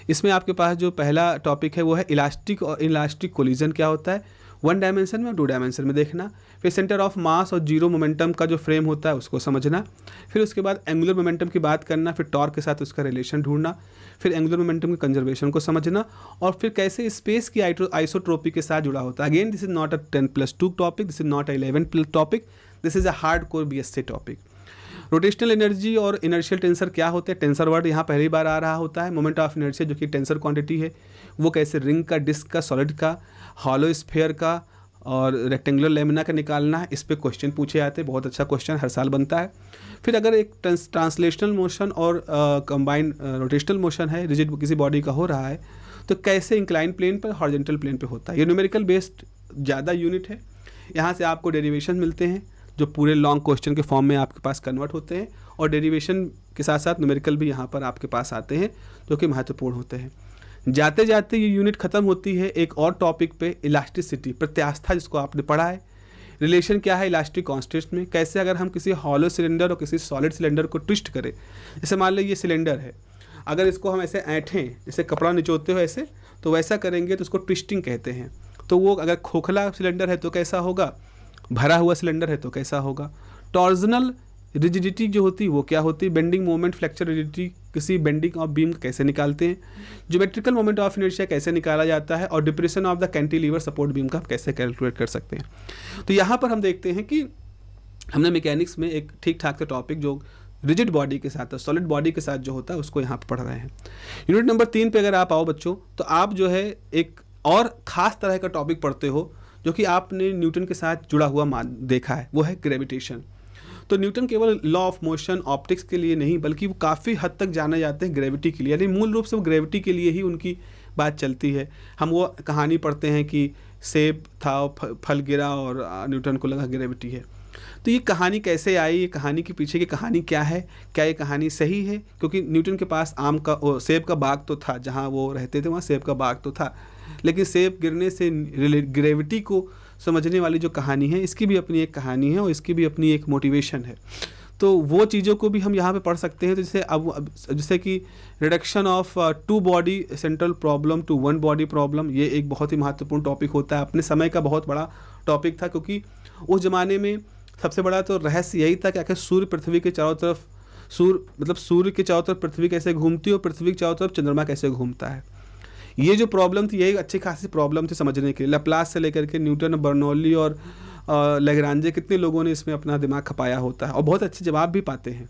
इसमें आपके पास जो पहला टॉपिक है वो है इलास्टिक और इलास्टिक कोलिजन क्या होता है, 1 डायमेंशन में और 2 डायमेंशन में देखना। फिर सेंटर ऑफ मास और जीरो मोमेंटम का जो फ्रेम होता है उसको समझना। फिर उसके बाद एंगुलर मोमेंटम की बात करना, फिर टॉर्क के साथ उसका रिलेशन ढूंढना, फिर एंगुलर मोमेंटम के कंजर्वेशन को समझना, और फिर कैसे स्पेस की आइसोट्रोपी के साथ जुड़ा होता है। Again this is not a 10+2 topic, this is not a 11 topic, this is a hard core BSc topic. Rotational energy और इनर्शियल टेंसर क्या होते हैं, टेंसर वर्ड यहाँ पहली बार आ रहा होता है। मोमेंट ऑफ इनर्शिया जो कि टेंसर क्वांटिटी है, वो कैसे रिंग का, डिस्क का, सॉलिड का, हॉलो स्फीयर का और रेक्टेंगुलर लेमिना का निकालना है। इस पे क्वेश्चन पूछे जाते हैं, बहुत अच्छा क्वेश्चन हर साल बनता है। फिर अगर एक ट्रांसलेशनल मोशन और कंबाइन रोटेशनल मोशन है, रिजिड किसी बॉडी का हो रहा है, तो कैसे इंक्लाइन प्लेन पर, हॉरिजॉन्टल प्लेन पे होता है। ये न्यूमेरिकल बेस्ड ज़्यादा यूनिट है, यहाँ से आपको डेरिवेशन मिलते हैं जो पूरे लॉन्ग क्वेश्चन के फॉर्म में आपके पास कन्वर्ट होते हैं, और डेरिवेशन के साथ साथ न्यूमेरिकल भी यहाँ पर आपके पास आते हैं जो कि महत्वपूर्ण होते हैं। जाते जाते ये यूनिट ख़त्म होती है एक और टॉपिक पे, इलास्टिसिटी, प्रत्यास्था, जिसको आपने पढ़ा है। रिलेशन क्या है इलास्टिक कांस्टेंट में, कैसे अगर हम किसी हॉलो सिलेंडर और किसी सॉलिड सिलेंडर को ट्विस्ट करें, जैसे मान लो ये सिलेंडर है, अगर इसको हम ऐसे ऐंठें, जैसे कपड़ा निचोड़ते हो ऐसे, तो वैसा करेंगे तो उसको ट्विस्टिंग कहते हैं। तो वो अगर खोखला सिलेंडर है तो कैसा होगा, भरा हुआ सिलेंडर है तो कैसा होगा। टॉर्जनल रिजिडिटी जो होती है वो क्या होती है, बेंडिंग मोमेंट, फ्लेक्चर रिजिडिटी किसी बेंडिंग ऑफ बीम कैसे निकालते हैं, ज्योमेट्रिकल मोमेंट ऑफ इनर्शिया कैसे निकाला जाता है, और depression of the cantilever support beam का कैसे कैलकुलेट कर सकते हैं। तो यहाँ पर हम देखते हैं कि हमने मैकेनिक्स में एक ठीक ठाक सा टॉपिक जो रिजिड बॉडी के साथ, सॉलिड बॉडी के साथ जो होता है उसको यहाँ पर पढ़ रहे हैं। यूनिट नंबर 3 पे अगर आप आओ बच्चों, तो आप जो है एक और ख़ास तरह का टॉपिक पढ़ते हो जो कि आपने न्यूटन के साथ जुड़ा हुआ देखा है, वो है ग्रेविटेशन। तो न्यूटन केवल लॉ ऑफ मोशन ऑप्टिक्स के लिए नहीं, बल्कि वो काफ़ी हद तक जाने जाते हैं ग्रेविटी के लिए, यानी मूल रूप से वो ग्रेविटी के लिए ही उनकी बात चलती है। हम वो कहानी पढ़ते हैं कि सेब था, फल गिरा और न्यूटन को लगा ग्रेविटी है। तो ये कहानी कैसे आई, ये कहानी के पीछे की कहानी क्या है, क्या ये कहानी सही है? क्योंकि न्यूटन के पास सेब का बाग तो था, जहाँ वो रहते थे वहाँ सेब का बाग तो था, लेकिन सेब गिरने से ग्रेविटी को समझने वाली जो कहानी है, इसकी भी अपनी एक कहानी है और इसकी भी अपनी एक मोटिवेशन है। तो वो चीज़ों को भी हम यहाँ पे पढ़ सकते हैं। तो जैसे कि reduction of two body central problem to one body problem, ये एक बहुत ही महत्वपूर्ण टॉपिक होता है, अपने समय का बहुत बड़ा टॉपिक था, क्योंकि उस ज़माने में सबसे बड़ा तो रहस्य यही था कि आखिर सूर्य पृथ्वी के चारों तरफ सूर्य के चारों तरफ पृथ्वी कैसे घूमती है और पृथ्वी के चारों तरफ चंद्रमा कैसे घूमता है। ये जो प्रॉब्लम थी, ये एक अच्छी खासी प्रॉब्लम थी समझने के लिए। लैप्लास से लेकर के न्यूटन, बर्नौली और लैग्रांजे, कितने लोगों ने इसमें अपना दिमाग खपाया होता है और बहुत अच्छे जवाब भी पाते हैं।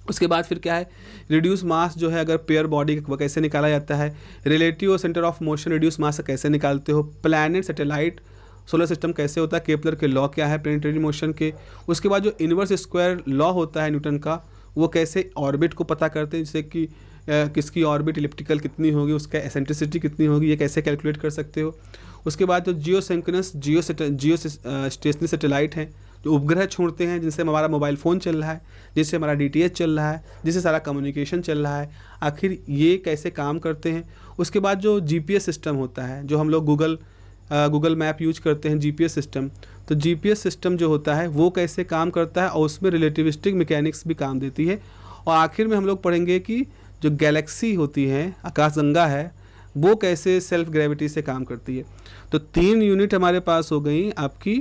उसके बाद फिर क्या है, रिड्यूस मास जो है, अगर पेयर बॉडी वो कैसे निकाला जाता है, relative centre of motion reduce mass से कैसे निकालते हो, प्लैनेट, सैटेलाइट, सोलर सिस्टम कैसे होता है, केपलर के लॉ क्या है प्लैनेटरी मोशन के। उसके बाद जो इन्वर्स स्क्वायर लॉ होता है न्यूटन का, वो कैसे ऑर्बिट को पता करते हैं, जैसे कि किसकी ऑर्बिट इलिप्टिकल कितनी होगी, उसका एसेंट्रिसिटी कितनी होगी, ये कैसे कैलकुलेट कर सकते हो। उसके बाद जो जियो स्टेशनरी सैटेलाइट हैं, जो उपग्रह छोड़ते हैं, जिनसे हमारा मोबाइल फ़ोन चल रहा है, जिससे हमारा DTH चल रहा है, जिससे सारा कम्युनिकेशन चल रहा है, आखिर ये कैसे काम करते हैं। उसके बाद जो GPS सिस्टम होता है, जो हम लोग गूगल मैप यूज करते हैं, GPS सिस्टम, तो GPS सिस्टम जो होता है वो कैसे काम करता है और उसमें रिलेटिविस्टिक मैकेनिक्स भी काम देती है। और आखिर में हम लोग पढ़ेंगे कि जो गैलेक्सी होती है, आकाशगंगा है, वो कैसे सेल्फ ग्रेविटी से काम करती है। तो 3 यूनिट हमारे पास हो गई आपकी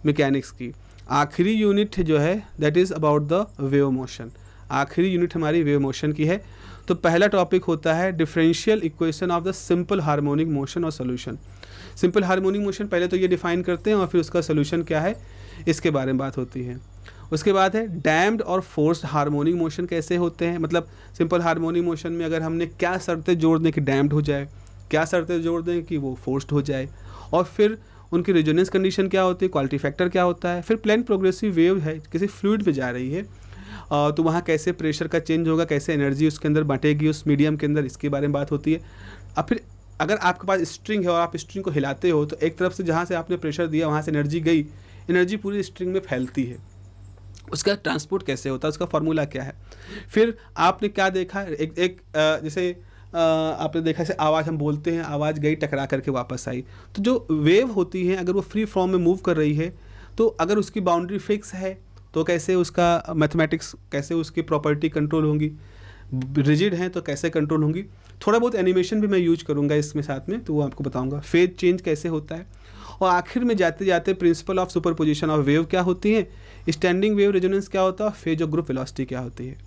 मैकेनिक्स की। आखिरी यूनिट जो है that is about the wave motion. आखिरी यूनिट हमारी वेव मोशन की है। तो पहला टॉपिक होता है differential equation of the simple harmonic motion और सोल्यूशन। सिंपल हार्मोनिक मोशन पहले तो ये डिफाइन करते हैं और फिर उसका सोल्यूशन क्या है इसके बारे में बात होती है। उसके बाद है डैम्ड और फोर्स्ड हार्मोनिक मोशन कैसे होते हैं, मतलब सिंपल हार्मोनिक मोशन में अगर हमने क्या शर्तें जोड़ दें कि डैम्ड हो जाए, क्या शर्तें जोड़ दें कि वो फोर्स्ड हो जाए, और फिर उनकी रेजोनेंस कंडीशन क्या होती है, क्वालिटी फैक्टर क्या होता है। फिर प्लेन प्रोग्रेसिव वेव है, किसी फ्लूइड में जा रही है तो वहाँ कैसे प्रेशर का चेंज होगा, कैसे एनर्जी उसके अंदर बांटेगी उस मीडियम के अंदर, इसके बारे में बात होती है। अब फिर अगर आपके पास स्ट्रिंग है और आप स्ट्रिंग को हिलाते हो तो एक तरफ से जहाँ से आपने प्रेशर दिया वहाँ से एनर्जी गई, एनर्जी पूरी स्ट्रिंग में फैलती है, उसका ट्रांसपोर्ट कैसे होता है, उसका फार्मूला क्या है। फिर आपने क्या देखा, जैसे आपने देखा जैसे आवाज़ हम बोलते हैं, आवाज़ गई टकरा करके वापस आई। तो जो वेव होती है अगर वो फ्री फॉर्म में मूव कर रही है तो अगर उसकी बाउंड्री फिक्स है तो कैसे उसका मैथमेटिक्स, कैसे उसकी प्रॉपर्टी कंट्रोल होंगी, रिजिड हैं तो कैसे कंट्रोल होंगी। थोड़ा बहुत एनिमेशन भी मैं यूज करूँगा इसमें साथ में, तो वो आपको बताऊँगा। फेज चेंज कैसे होता है, और आखिर में जाते जाते principle of superposition of wave क्या होती है, स्टैंडिंग वेव रेजोनेंस क्या होता है, फेज ऑफ ग्रुप वेलोसिटी क्या होती है।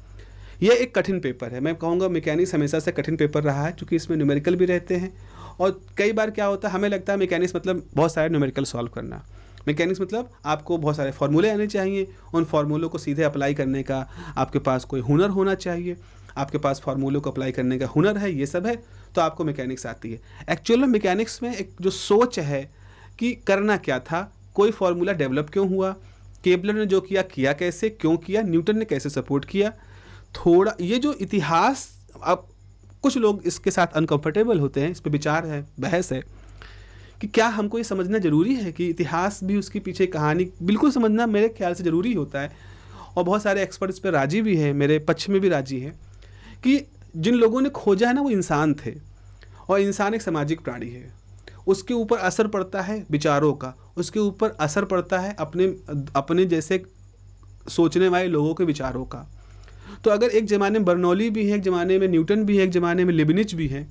ये एक कठिन पेपर है, मैं कहूँगा मैकेनिक्स हमेशा से कठिन पेपर रहा है, क्योंकि इसमें न्यूमेरिकल भी रहते हैं और कई बार क्या होता है हमें लगता है मैकेनिक्स मतलब बहुत सारे न्यूमेरिकल सॉल्व करना। मैकेनिक्स मतलब आपको बहुत सारे फार्मूले आने चाहिए, उन फार्मूलों को सीधे अप्लाई करने का आपके पास कोई हुनर होना चाहिए। आपके पास फार्मूलों को अप्लाई करने का हुनर है, ये सब है, तो आपको मैकेनिक्स आती है। एक्चुअल में मैकेनिक्स में एक जो सोच है कि करना क्या था, कोई फार्मूला डेवलप क्यों हुआ, केपलर ने जो किया कैसे, क्यों किया, न्यूटन ने कैसे सपोर्ट किया, थोड़ा ये जो इतिहास, अब कुछ लोग इसके साथ अनकंफर्टेबल होते हैं, इस पर विचार है, बहस है कि क्या हमको ये समझना ज़रूरी है कि इतिहास भी उसके पीछे कहानी बिल्कुल समझना मेरे ख्याल से ज़रूरी होता है। और बहुत सारे एक्सपर्ट इस पर राजी भी हैं, मेरे पक्ष में भी राजी हैं कि जिन लोगों ने खोजा है ना वो इंसान थे, और इंसान एक सामाजिक प्राणी है, उसके ऊपर असर पड़ता है विचारों का, उसके ऊपर असर पड़ता है अपने जैसे सोचने वाले लोगों के विचारों का। तो अगर एक ज़माने में बर्नौली भी है, एक ज़माने में न्यूटन भी है, एक ज़माने में लिबनिज भी है,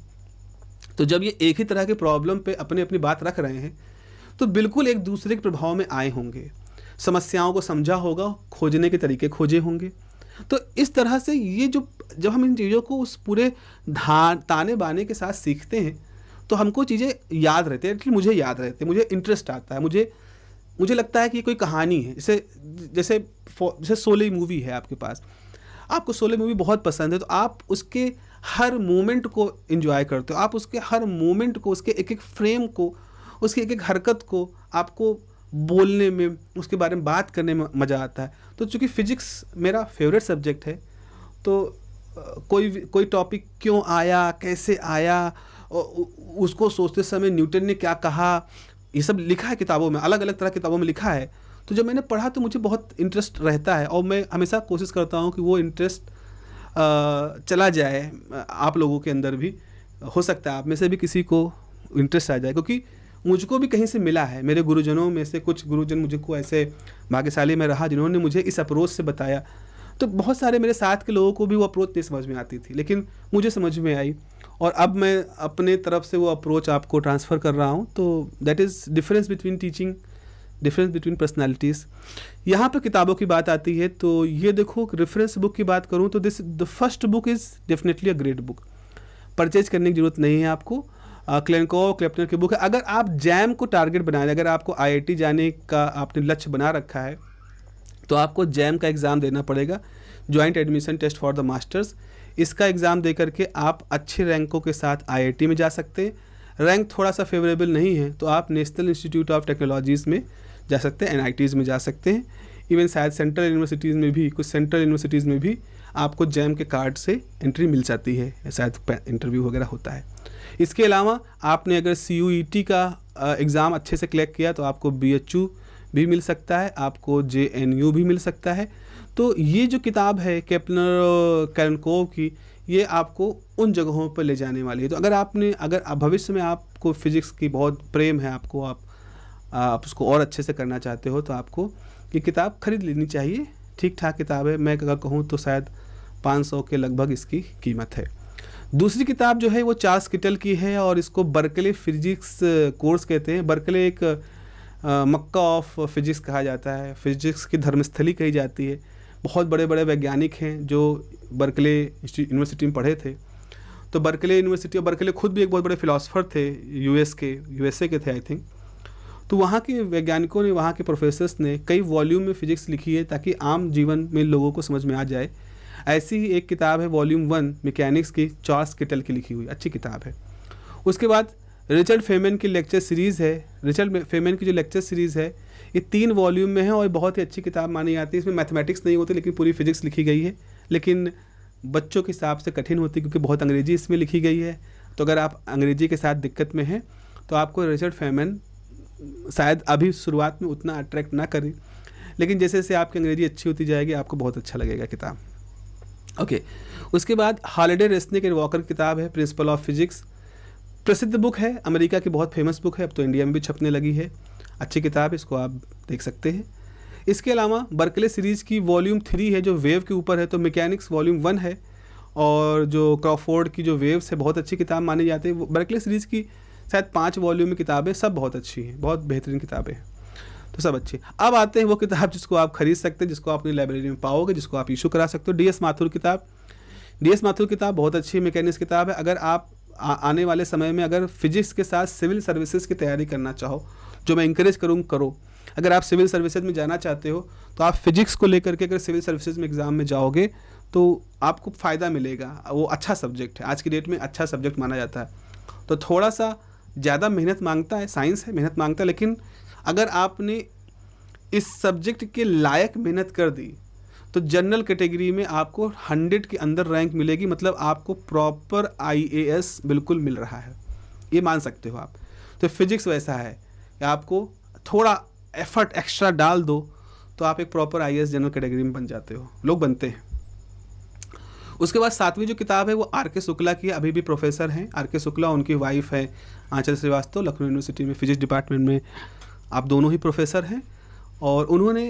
तो जब ये एक ही तरह के प्रॉब्लम पे अपनी बात रख रहे हैं तो बिल्कुल एक दूसरे के प्रभाव में आए होंगे, समस्याओं को समझा होगा, खोजने के तरीके खोजे होंगे। तो इस तरह से ये जब हम इन चीज़ों को उस पूरे ताने बाने के साथ सीखते हैं तो हमको चीज़ें याद रहती है, एटलीस्ट मुझे याद रहती है, मुझे इंटरेस्ट आता है, मुझे लगता है कि कोई कहानी है। जैसे शोले मूवी है आपके पास, आपको शोले मूवी बहुत पसंद है तो आप उसके हर मोमेंट को एंजॉय करते हो, आप उसके हर मोमेंट को, उसके एक एक फ्रेम को, उसकी एक एक हरकत को आपको बोलने में, उसके बारे में बात करने में मज़ा आता है। तो चूँकि फ़िज़िक्स मेरा फेवरेट सब्जेक्ट है तो कोई टॉपिक क्यों आया, कैसे आया, उसको सोचते समय न्यूटन ने क्या कहा, ये सब लिखा है किताबों में, अलग अलग तरह किताबों में लिखा है। तो जब मैंने पढ़ा तो मुझे बहुत इंटरेस्ट रहता है और मैं हमेशा कोशिश करता हूँ कि वो इंटरेस्ट चला जाए आप लोगों के अंदर भी। हो सकता है आप में से भी किसी को इंटरेस्ट आ जाए, क्योंकि मुझको भी कहीं से मिला है। मेरे गुरुजनों में से कुछ गुरुजन मुझको ऐसे भाग्यशाली में रहा जिन्होंने मुझे इस अप्रोच से बताया। तो बहुत सारे मेरे साथ के लोगों को भी वो अप्रोच नहीं समझ में आती थी, लेकिन मुझे समझ में आई और अब मैं अपने तरफ से वो अप्रोच आपको ट्रांसफ़र कर रहा हूँ। तो that is difference between teaching, difference between personalities. यहाँ पे किताबों की बात आती है तो ये देखो, रेफरेंस बुक की बात करूँ तो this the first book is definitely a great book. Purchase करने की ज़रूरत नहीं है आपको। क्लेनकोव क्लेपनर की बुक है। अगर आप जैम को टारगेट बनाए, अगर आपको आईआईटी जाने का आपने लक्ष्य बना रखा है तो आपको जैम का एग्ज़ाम देना पड़ेगा, joint admission test for the masters. इसका एग्ज़ाम दे करके आप अच्छे रैंकों के साथ आईआईटी में जा सकते हैं। रैंक थोड़ा सा फेवरेबल नहीं है तो आप नेशनल इंस्टीट्यूट ऑफ टेक्नोलॉजीज़ में जा सकते हैं, एनआईटीज़ में जा सकते हैं। इवन शायद सेंट्रल यूनिवर्सिटीज़ में भी, कुछ सेंट्रल यूनिवर्सिटीज़ में भी आपको जैम के कार्ड से एंट्री मिल जाती है, शायद इंटरव्यू वगैरह होता है। इसके अलावा आपने अगर CUET का एग्ज़ाम अच्छे से क्लैक किया तो आपको BHU भी मिल सकता है, आपको JNU भी मिल सकता है। तो ये जो किताब है केप्लर कैरेनकोव की, ये आपको उन जगहों पर ले जाने वाली है। तो अगर भविष्य में आपको फ़िज़िक्स की बहुत प्रेम है, आपको आप उसको और अच्छे से करना चाहते हो तो आपको ये किताब खरीद लेनी चाहिए। ठीक ठाक किताब है, मैं अगर कहूँ तो शायद 500 के लगभग इसकी कीमत है। दूसरी किताब जो है वो चार्ल्स किटल की है और इसको बर्कले फिजिक्स कोर्स कहते हैं। बर्कले एक मक्का ऑफ फिजिक्स कहा जाता है, फिजिक्स की धर्मस्थली कही जाती है। बहुत बड़े बड़े वैज्ञानिक हैं जो बर्कले यूनिवर्सिटी में पढ़े थे। तो बर्कले यूनिवर्सिटी, और बर्कले खुद भी एक बहुत बड़े फ़िलासफ़र थे, USA के थे आई थिंक। तो वहाँ के वैज्ञानिकों ने, वहाँ के प्रोफेसर्स ने कई वॉल्यूम में फ़िज़िक्स लिखी है ताकि आम जीवन में लोगों को समझ में आ जाए। ऐसी ही एक किताब है वॉल्यूम 1 मैकेनिक्स की, चार्ल्स किटल की लिखी हुई, अच्छी किताब है। उसके बाद रिचर्ड फेमन की लेक्चर सीरीज़ है। रिचर्ड फेमन की जो लेक्चर सीरीज़ है ये 3 वॉल्यूम में है और बहुत ही अच्छी किताब मानी जाती है। इसमें मैथमेटिक्स नहीं होती लेकिन पूरी फिजिक्स लिखी गई है, लेकिन बच्चों के हिसाब से कठिन होती है क्योंकि बहुत अंग्रेजी इसमें लिखी गई है। तो अगर आप अंग्रेजी के साथ दिक्कत में हैं तो आपको रिचर्ड फेमन शायद अभी शुरुआत में उतना अट्रैक्ट ना करें, लेकिन जैसे जैसे आपकी अंग्रेजी अच्छी होती जाएगी आपको बहुत अच्छा लगेगा किताब। ओके उसके बाद हॉलिडे रेस्निक एंड वॉकर की किताब है, प्रिंसिपल ऑफ फिजिक्स। प्रसिद्ध बुक है, अमेरिका की बहुत फेमस बुक है, अब तो इंडिया में भी छपने लगी है। अच्छी किताब है, इसको आप देख सकते हैं। इसके अलावा बर्कले सीरीज़ की वॉल्यूम 3 है जो वेव के ऊपर है, तो मैकेनिक्स वॉल्यूम 1 है और जो क्रॉफोर्ड की जो वेव्स है बहुत अच्छी किताब मानी जाती है। बर्कले सीरीज़ की शायद 5 वॉल्यूम में किताबें, सब बहुत अच्छी हैं, बहुत बेहतरीन किताबें हैं, तो सब अच्छी। अब आते हैं वो किताब जिसको आप खरीद सकते हैं, जिसको आप अपनी लाइब्रेरी में पाओगे, जिसको आप इशू करा सकते हो, DS माथुर किताब। DS माथुर किताब बहुत अच्छी मैकेनिक्स किताब है। अगर आप आने वाले समय में अगर फिजिक्स के साथ सिविल सर्विसेज की तैयारी करना चाहो, जो मैं इंकरेज करो, अगर आप सिविल सर्विसेज में जाना चाहते हो तो आप फिजिक्स को लेकर के अगर सिविल सर्विसेज में एग्ज़ाम में जाओगे तो आपको फ़ायदा मिलेगा। वो अच्छा सब्जेक्ट है, आज की डेट में अच्छा सब्जेक्ट माना जाता है। तो थोड़ा सा ज़्यादा मेहनत मांगता है, साइंस है, मेहनत मांगता है, लेकिन अगर आपने इस सब्जेक्ट के लायक मेहनत कर दी तो जनरल कैटेगरी में आपको 100 के अंदर रैंक मिलेगी, मतलब आपको प्रॉपर IAS बिल्कुल मिल रहा है, ये मान सकते हो आप। तो फिजिक्स वैसा है कि आपको थोड़ा एफर्ट एक्स्ट्रा डाल दो तो आप एक प्रॉपर IAS जनरल कैटेगरी में बन जाते हो, लोग बनते हैं। उसके बाद 7वीं जो किताब है वो RK शुक्ला की, अभी भी प्रोफेसर हैं RK शुक्ला, उनकी वाइफ है आंचल श्रीवास्तव, लखनऊ यूनिवर्सिटी में फिजिक्स डिपार्टमेंट में आप दोनों ही प्रोफेसर हैं। और उन्होंने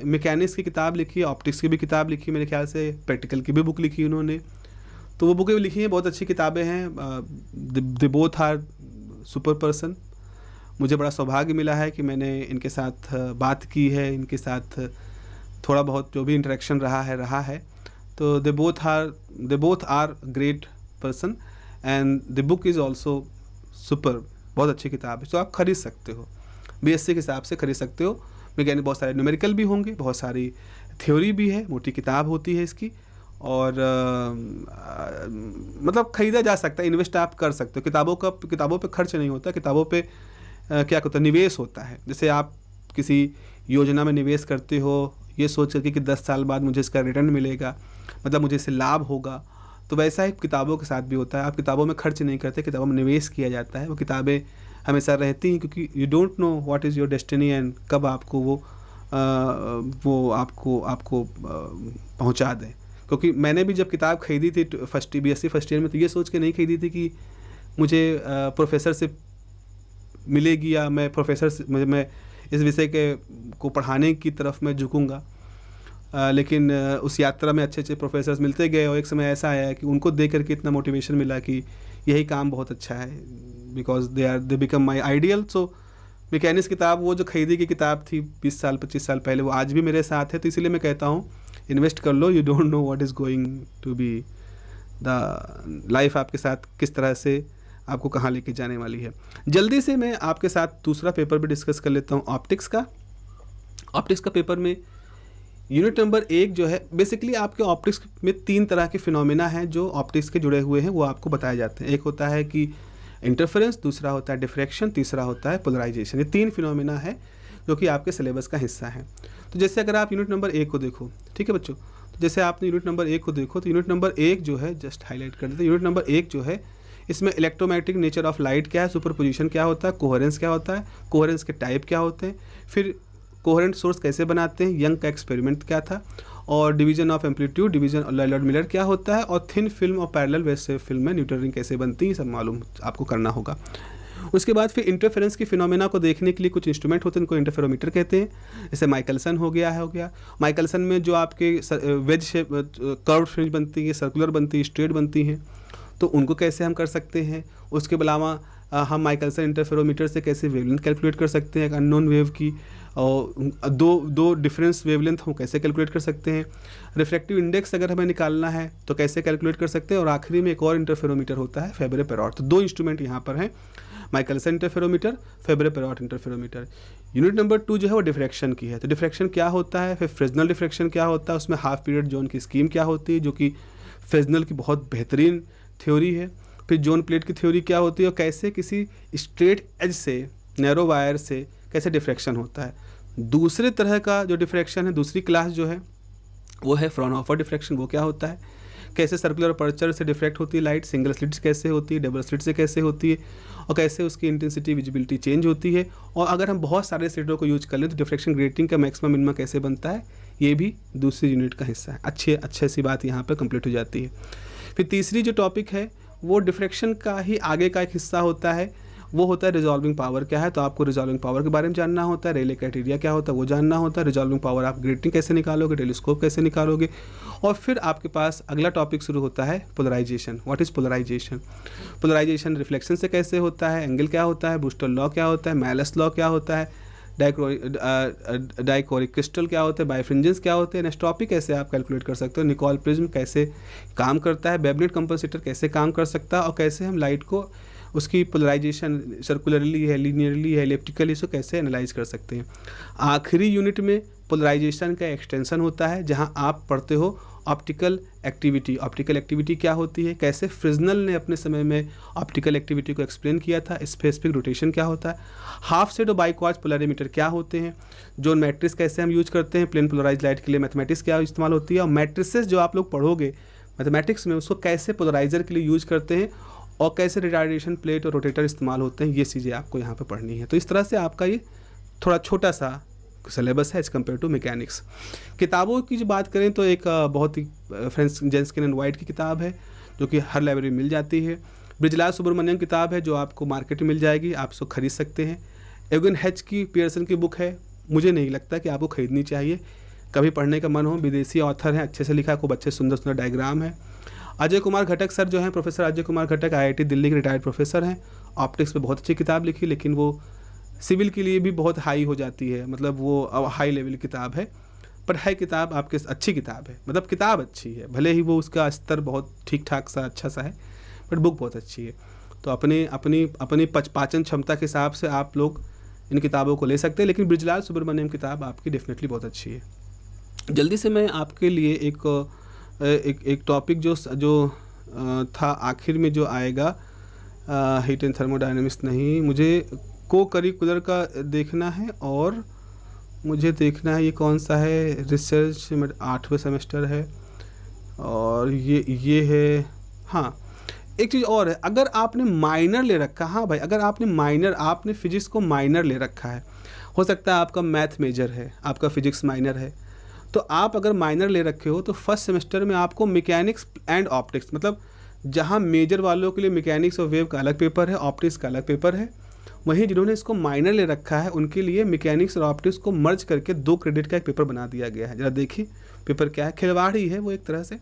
मैकेनिक्स की किताब लिखी है, ऑप्टिक्स की भी किताब लिखी है, मेरे ख्याल से प्रैक्टिकल की भी बुक लिखी उन्होंने, तो वो बुकें लिखी हैं, बहुत अच्छी किताबें हैं। They both are super person. मुझे बड़ा सौभाग्य मिला है कि मैंने इनके साथ बात की है, इनके साथ थोड़ा बहुत जो भी इंटरेक्शन रहा है। तो they both are great person and the book is also super, बहुत अच्छी किताब है, तो आप खरीद सकते हो, BSc के हिसाब से खरीद सकते हो। मैकेनिक बहुत सारे न्यूमेरिकल भी होंगे, बहुत सारी थ्योरी भी है, मोटी किताब होती है इसकी, और मतलब ख़रीदा जा सकता है, इन्वेस्ट आप कर सकते हो। किताबों पे खर्च नहीं होता, किताबों पे क्या होता है, निवेश होता है। जैसे आप किसी योजना में निवेश करते हो ये सोच करके कि 10 साल बाद मुझे इसका रिटर्न मिलेगा, मतलब मुझे इससे लाभ होगा, तो वैसा ही किताबों के साथ भी होता है। आप किताबों में खर्च नहीं करते, किताबों में निवेश किया जाता है। वो किताबें हमेशा रहती हैं क्योंकि you don't know what is your destiny and कब आपको वो वो आपको आपको पहुंचा दें। क्योंकि मैंने भी जब किताब खरीदी थी बीएससी फर्स्ट ईयर में, तो ये सोच के नहीं खरीदी थी कि मुझे प्रोफ़ेसर से मिलेगी या मैं प्रोफ़ेसर से मैं इस विषय के को पढ़ाने की तरफ मैं झुकूँगा। लेकिन उस यात्रा में अच्छे-अच्छे प्रोफ़ेसर्स मिलते गए और एक समय ऐसा आया कि उनको देख कर के इतना मोटिवेशन मिला कि यही काम बहुत अच्छा है, because they become my ideal. So mechanics किताब, वो जो खरीदी की किताब थी 20 साल 25 साल पहले, वो आज भी मेरे साथ है। तो इसीलिए मैं कहता हूँ इन्वेस्ट कर लो, you don't know what is going to be the life आपके साथ किस तरह से आपको कहाँ लेके जाने वाली है। जल्दी से मैं आपके साथ दूसरा पेपर भी डिस्कस कर लेता हूँ, ऑप्टिक्स का। ऑप्टिक्स का पेपर में यूनिट नंबर 1 जो है, बेसिकली आपके ऑप्टिक्स में 3 तरह के फिनोमेना हैं जो ऑप्टिक्स के जुड़े हुए हैं, वो आपको बताए जाते हैं। एक होता है कि इंटरफेरेंस, दूसरा होता है डिफ्रैक्शन, तीसरा होता है पोलराइजेशन। ये 3 फिनोमेना है जो कि आपके सिलेबस का हिस्सा है। तो जैसे अगर आप यूनिट नंबर 1 को देखो, ठीक है बच्चों, तो जैसे आपने यूनिट नंबर 1 को देखो, तो यूनिट नंबर 1 जो है, जस्ट हाईलाइट कर देते हैं, यूनिट नंबर 1 जो है, इसमें इलेक्ट्रोमैग्नेटिक नेचर ऑफ लाइट क्या है, सुपरपोजिशन क्या होता है, कोहेरेंस क्या होता है, कोहेरेंस के टाइप क्या होते हैं, फिर कोहेरेंट सोर्स कैसे बनाते हैं, यंग का एक्सपेरिमेंट क्या था, और division of amplitude, division of Lloyd Miller क्या होता है, और थिन फिल्म और पैरेलल वेव फिल्म में न्यूटन रिंग कैसे बनती है, सब मालूम आपको करना होगा। उसके बाद फिर इंटरफेरेंस की फिनोमेना को देखने के लिए कुछ इंस्ट्रूमेंट होते हैं, इनको इंटरफेरोमीटर कहते हैं। जैसे माइकलसन हो गया। माइकलसन में जो आपके वेज शेप कर्व फ्रिंज बनती है, सर्कुलर बनती है, स्ट्रेट बनती हैं, तो उनको कैसे हम कर सकते हैं। उसके अलावा हम माइकलसन इंटरफेरोमीटर से कैसे वेवलेंथ कैलकुलेट कर सकते हैं, एक अननोन वेव की, और दो डिफरेंस वेवलेंथ हम कैसे कैलकुलेट कर सकते हैं। रिफ्रैक्टिव इंडेक्स अगर हमें निकालना है तो कैसे कैलकुलेट कर सकते हैं। और आखिरी में एक और इंटरफेरोमीटर होता है, फेबरे-पेरॉट। तो 2 इंस्ट्रूमेंट यहाँ पर हैं, Michelson interferometer, Fabry Perot interferometer. Unit number 2 जो है वो डिफ्रैक्शन की है। तो डिफ्रैक्शन क्या होता है, फिर फ्रेस्नेल डिफ्रैक्शन क्या होता है, उसमें हाफ पीरियड जोन की स्कीम क्या होती है, जो कि फ्रेस्नेल की बहुत बेहतरीन थ्योरी है। फिर जोन प्लेट की थ्योरी क्या होती है, और कैसे किसी स्ट्रेट एज से, नैरो वायर से कैसे डिफ्रैक्शन होता है। दूसरे तरह का जो डिफ्रैक्शन है, दूसरी क्लास जो है वो है फ्राउनहोफर डिफ्रैक्शन। वो क्या होता है, कैसे सर्कुलर अपर्चर से डिफ्रैक्ट होती है लाइट, सिंगल स्लिट से कैसे होती है, डबल स्लिट से कैसे होती है, और कैसे उसकी इंटेंसिटी विजिबिलिटी चेंज होती है। और अगर हम बहुत सारे स्लिटों को यूज कर लें तो डिफ्रैक्शन ग्रेटिंग का मैक्सिमम मिनिमम कैसे बनता है, ये भी दूसरी यूनिट का हिस्सा है। अच्छे सी बात यहाँ पर कंप्लीट हो जाती है। फिर तीसरी जो टॉपिक है वो डिफ्रैक्शन का ही आगे का एक हिस्सा होता है, वो होता है रिजॉल्विंग पावर क्या है। तो आपको रिजॉल्विंग पावर के बारे में जानना होता है, रेले क्राइटेरिया क्या होता है वो जानना होता है, रिजॉल्विंग पावर आप ग्रेटिंग कैसे निकालोगे, टेलीस्कोप कैसे निकालोगे। और फिर आपके पास अगला टॉपिक शुरू होता है polarization. What is polarization. Polarization reflection से कैसे होता है, एंगल क्या होता है, बूस्टर लॉ क्या होता है, मैलस लॉ क्या होता है, डाइकोरिक क्रिस्टल क्या होते हैं, बाइफ्रिंजेंस क्या होते हैं, एनेस्ट्रॉपी कैसे आप कैलकुलेट कर सकते हो, निकोल प्रिज्म कैसे काम करता है, बेबनेट कंपनसेटर कैसे काम कर सकता है, और कैसे हम लाइट को उसकी पोलराइजेशन सर्कुलरली है, लीनियरली है, एलिप्टिकली, इसको कैसे एनालाइज कर सकते हैं। आखिरी यूनिट में पोलराइजेशन का एक्सटेंशन होता है, जहां आप पढ़ते हो ऑप्टिकल एक्टिविटी। ऑप्टिकल एक्टिविटी क्या होती है, कैसे फ्रिजनल ने अपने समय में ऑप्टिकल एक्टिविटी को एक्सप्लेन किया था, स्पेसिफिक रोटेशन क्या होता है, हाफ सेड और बाइक्वार्ज पोलरिमीटर क्या होते हैं, जोन मैट्रिक्स कैसे हम यूज करते हैं, प्लेन पोलराइज लाइट के लिए मैथमेटिक्स क्या इस्तेमाल होती है, और मैट्रिसेस जो आप लोग पढ़ोगे मैथमेटिक्स में उसको कैसे पोलराइजर के लिए यूज करते हैं, और कैसे रिटार्डेशन प्लेट और रोटेटर इस्तेमाल होते हैं। ये चीज़ें आपको यहाँ पे पढ़नी है। तो इस तरह से आपका ये थोड़ा छोटा सा सिलेबस है एज कम्पेयर टू मैकेनिक्स। किताबों की जो बात करें तो एक बहुत ही फ्रेंस जेन्स्किन एंड वाइट की किताब है जो कि हर लाइब्रेरी में मिल जाती है। ब्रिजलाल सुब्रमण्यम किताब है जो आपको मार्केट में मिल जाएगी, आप उसको खरीद सकते हैं। एगन हेच की पियर्सन की बुक है, मुझे नहीं लगता कि आपको खरीदनी चाहिए, कभी पढ़ने का मन हो, विदेशी ऑथर हैं, अच्छे से लिखा, खूब अच्छे सुंदर सुंदर डायग्राम है। अजय कुमार घटक सर जो हैं, प्रोफेसर अजय कुमार घटक IIT दिल्ली के रिटायर्ड प्रोफेसर हैं, ऑप्टिक्स पे बहुत अच्छी किताब लिखी, लेकिन वो सिविल के लिए भी बहुत हाई हो जाती है, मतलब वो हाई लेवल किताब है, पर है किताब आपके अच्छी किताब है, मतलब किताब अच्छी है, भले ही वो उसका स्तर बहुत ठीक ठाक सा अच्छा सा है, बट बुक बहुत अच्छी है। तो अपनी पाचन क्षमता के हिसाब से आप लोग इन किताबों को ले सकते हैं, लेकिन ब्रिजलाल सुब्रमण्यम किताब आपकी डेफिनेटली बहुत अच्छी है। जल्दी से मैं आपके लिए एक टॉपिक जो था आखिर में जो आएगा, हीट एंड थर्मोडायनेमिक्स नहीं, मुझे को करिकुलर का देखना है, और मुझे देखना है ये कौन सा है, रिसर्च में 8वें सेमेस्टर है, और ये है। हाँ, एक चीज़ और है, अगर आपने माइनर ले रखा, हाँ भाई, अगर आपने फिजिक्स को माइनर ले रखा है, हो सकता है आपका मैथ मेजर है, आपका फिजिक्स माइनर है। तो आप अगर माइनर ले रखे हो तो फर्स्ट सेमेस्टर में आपको मैकेनिक्स एंड ऑप्टिक्स, मतलब जहाँ मेजर वालों के लिए मैकेनिक्स और वेव का अलग पेपर है, ऑप्टिक्स का अलग पेपर है, वहीं जिन्होंने इसको माइनर ले रखा है उनके लिए मैकेनिक्स और ऑप्टिक्स को मर्ज करके 2 क्रेडिट का एक पेपर बना दिया गया है। ज़रा देखिए पेपर क्या है, खिलवाड़ ही है वो एक तरह से।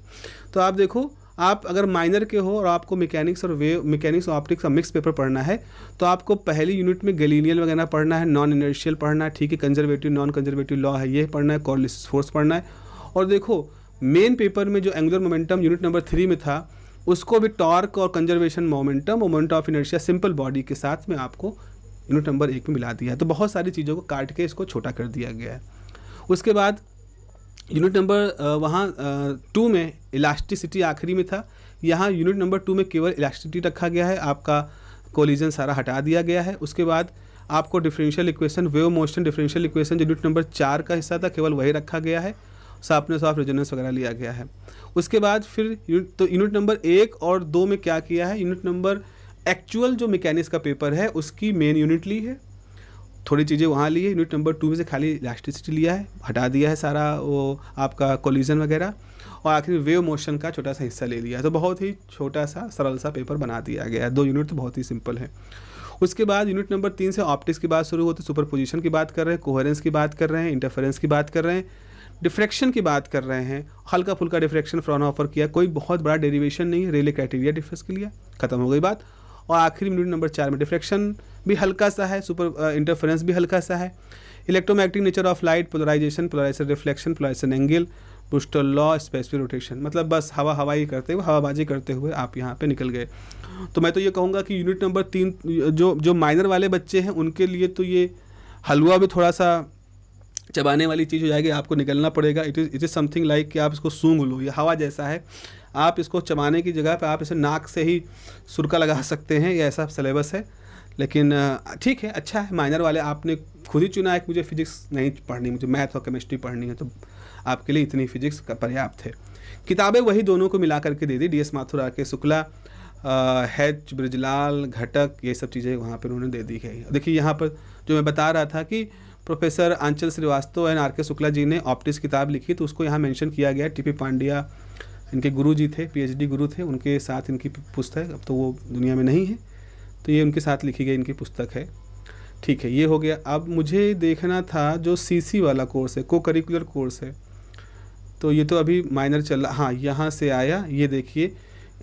तो आप देखो, आप अगर माइनर के हो और आपको मैकेनिक्स और ऑप्टिक्स का मिक्स पेपर पढ़ना है तो आपको पहली यूनिट में गैलीलियन वगैरह पढ़ना है, नॉन इनर्शियल पढ़ना है, ठीक है, कंजर्वेटिव नॉन कंजर्वेटिव लॉ है ये पढ़ना है, कॉरलेसिस फोर्स पढ़ना है। और देखो मेन पेपर में जो एंगुलर मोमेंटम यूनिट नंबर 3 में था उसको भी टॉर्क और conservation momentum, moment of inertia, simple body के साथ में आपको यूनिट नंबर 1 में मिला दिया है। तो बहुत सारी चीज़ों को काट के इसको छोटा कर दिया गया है। उसके बाद यूनिट नंबर वहाँ 2 में इलास्टिसिटी आखिरी में था, यहाँ यूनिट नंबर 2 में केवल इलास्टिसिटी रखा गया है, आपका कोलिजन सारा हटा दिया गया है। उसके बाद आपको differential equation, wave motion differential equation जो यूनिट नंबर 4 का हिस्सा था केवल वही रखा गया है, शार्पनेस ऑफ रेजोनेंस वगैरह लिया गया है। उसके बाद फिर यूनिट नंबर 1 और 2 में क्या किया है, यूनिट नंबर एक्चुअल जो मैकेनिक्स का पेपर है उसकी मेन यूनिट ली है, थोड़ी चीज़ें वहाँ ली है। यूनिट नंबर 2 में से खाली इलास्टिसिटी लिया है, हटा दिया है सारा वो आपका कोलिजन वगैरह, और आखिर वेव मोशन का छोटा सा हिस्सा ले लिया है। तो बहुत ही छोटा सा सरल सा पेपर बना दिया गया है। 2 यूनिट तो बहुत ही सिंपल है। उसके बाद यूनिट नंबर 3 से ऑप्टिक्स की बात शुरू होती है, सुपरपोजिशन की बात कर रहे हैं, कोहेरेंस की बात कर रहे हैं, इंटरफेरेंस की बात कर रहे हैं, डिफ्रैक्शन की बात कर रहे हैं, हल्का फुल्का डिफ्रैक्शन फ्रॉनहोफर किया, कोई बहुत बड़ा डेरिवेशन नहीं है, रेले क्राइटेरिया डिफरेंस के लिए खत्म हो गई बात। और आखिरी यूनिट नंबर 4 में डिफ्रैक्शन भी हल्का सा है, इंटरफेरेंस भी हल्का सा है, electromagnetic nature of light, polarization, polarization reflection, polarization angle, Brewster law, specific rotation, मतलब बस हवाई करते हुए, हवाबाजी करते हुए आप यहाँ पे निकल गए। तो मैं तो ये कहूँगा कि यूनिट नंबर 3 जो माइनर वाले बच्चे हैं उनके लिए तो ये हलवा भी थोड़ा सा चबाने वाली चीज़ हो जाएगी, आपको निकलना पड़ेगा। इट इज़ समथिंग लाइक कि आप इसको सूंघ लो, ये हवा जैसा है, आप इसको चबाने की जगह पे आप इसे नाक से ही सुरका लगा सकते हैं, ये ऐसा सिलेबस है। लेकिन ठीक है, अच्छा है। माइनर वाले आपने खुद ही चुना है कि मुझे फिजिक्स नहीं पढ़नी, मुझे मैथ और केमिस्ट्री पढ़नी है, तो आपके लिए इतनी फिजिक्स का पर्याप्त है। किताबें वही दोनों को मिला करके दे दी, DS Mathur, RK Shukla, H Brijlal, घटक, ये सब चीज़ें वहाँ पर उन्होंने दे दी गई। देखिए यहाँ पर जो मैं बता रहा था कि professor Aanchal Shrivastava and RK Shukla ji ने ऑप्टिक्स किताब लिखी, तो उसको यहाँ मेंशन किया गया। TP पांड्या इनके गुरु जी थे, PhD गुरु थे, उनके साथ इनकी पुस्तक, अब तो वो दुनिया में नहीं है, तो ये उनके साथ लिखी गई इनकी पुस्तक है। ठीक है, ये हो गया। अब मुझे देखना था जो CC वाला कोर्स है, को करिकुलर कोर्स है, तो ये तो अभी माइनर चल रहा, हाँ यहाँ से आया। ये देखिए,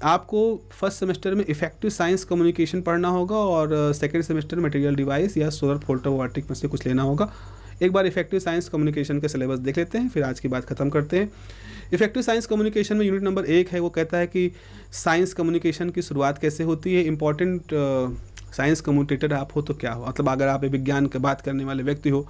आपको फर्स्ट सेमेस्टर में इफेक्टिव साइंस कम्युनिकेशन पढ़ना होगा और सेकंड सेमेस्टर मटेरियल डिवाइस या सोलर फोटोवोल्टिक में से कुछ लेना होगा। एक बार इफेक्टिव साइंस कम्युनिकेशन के सिलेबस देख लेते हैं, फिर आज की बात ख़त्म करते हैं। इफेक्टिव साइंस कम्युनिकेशन में यूनिट नंबर 1 है, वो कहता है कि साइंस कम्युनिकेशन की शुरुआत कैसे होती है। इंपॉर्टेंट साइंस कम्युनिकेटर आप हो तो क्या हो, मतलब अगर आप विज्ञान की बात करने वाले व्यक्ति हो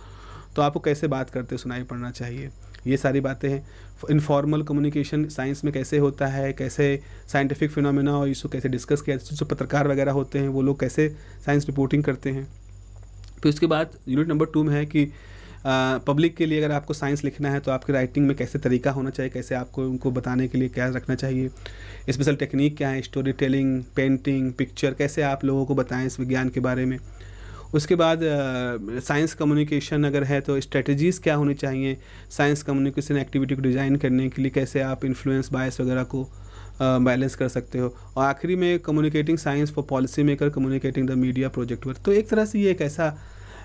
तो आपको कैसे बात करते सुनाई पड़ना चाहिए, ये सारी बातें हैं। इनफॉर्मल कम्युनिकेशन साइंस में कैसे होता है, कैसे साइंटिफिक फिनोमेना और इसको कैसे डिस्कस किया, जो पत्रकार वगैरह होते हैं वो लोग कैसे साइंस रिपोर्टिंग करते हैं। फिर उसके बाद यूनिट नंबर 2 में है कि पब्लिक के लिए अगर आपको साइंस लिखना है तो आपकी राइटिंग में कैसे तरीका होना चाहिए, कैसे आपको उनको बताने के लिए क्या रखना चाहिए, स्पेशल टेक्निक क्या है, स्टोरी टेलिंग, पेंटिंग, पिक्चर, कैसे आप लोगों को बताएं इस विज्ञान के बारे में। उसके बाद साइंस कम्युनिकेशन अगर है तो स्ट्रेटजीज़ क्या होनी चाहिए, साइंस कम्युनिकेशन एक्टिविटी को डिज़ाइन करने के लिए कैसे आप इन्फ्लुएंस बायस वगैरह को बैलेंस कर सकते हो। और आखिरी में communicating science for policy maker, communicating the media project work. तो एक तरह से ये एक ऐसा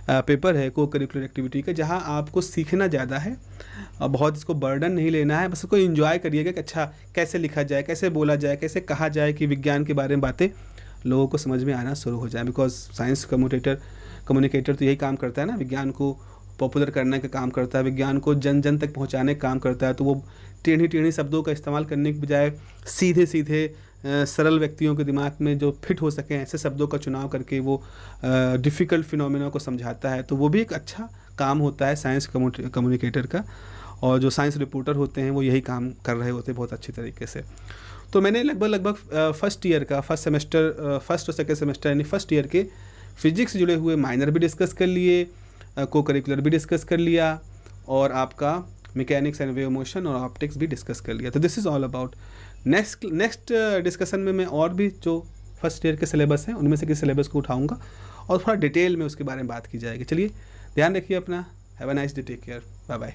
पेपर है को करिकुलर एक्टिविटी का जहाँ आपको सीखना ज़्यादा है और बहुत इसको बर्डन नहीं लेना है, बस इसको एंजॉय करिएगा कि अच्छा कैसे लिखा जाए, कैसे बोला जाए, कैसे कहा जाए कि विज्ञान के बारे में बातें लोगों को समझ में आना शुरू हो जाए। बिकॉज साइंस कम्युनिकेटर तो यही काम करता है ना, विज्ञान को पॉपुलर करने का काम करता है, विज्ञान को जन जन तक पहुंचाने का काम करता है। तो वो टेढ़ी शब्दों का इस्तेमाल करने के बजाय सीधे सीधे सरल व्यक्तियों के दिमाग में जो फिट हो सकें ऐसे शब्दों का चुनाव करके वो डिफ़िकल्ट फिनोमेना को समझाता है। तो वो भी एक अच्छा काम होता है साइंस कम्युनिकेटर का, और जो साइंस रिपोर्टर होते हैं वो यही काम कर रहे होते हैं बहुत अच्छी तरीके से। तो मैंने लगभग फर्स्ट ईयर का फर्स्ट और सेकेंड सेमेस्टर यानी फर्स्ट ईयर के फिजिक्स से जुड़े हुए माइनर भी डिस्कस कर लिए, को करिकुलर भी डिस्कस कर लिया, और आपका मैकेनिक्स एंड वेव मोशन और ऑप्टिक्स भी डिस्कस कर लिया। तो this is all about. Next discussion में मैं और भी जो फर्स्ट ईयर के सिलेबस हैं उनमें से किसी सिलेबस को उठाऊंगा और थोड़ा डिटेल में उसके बारे में बात की जाएगी। चलिए ध्यान रखिए अपना। Have a nice day, take care, bye bye.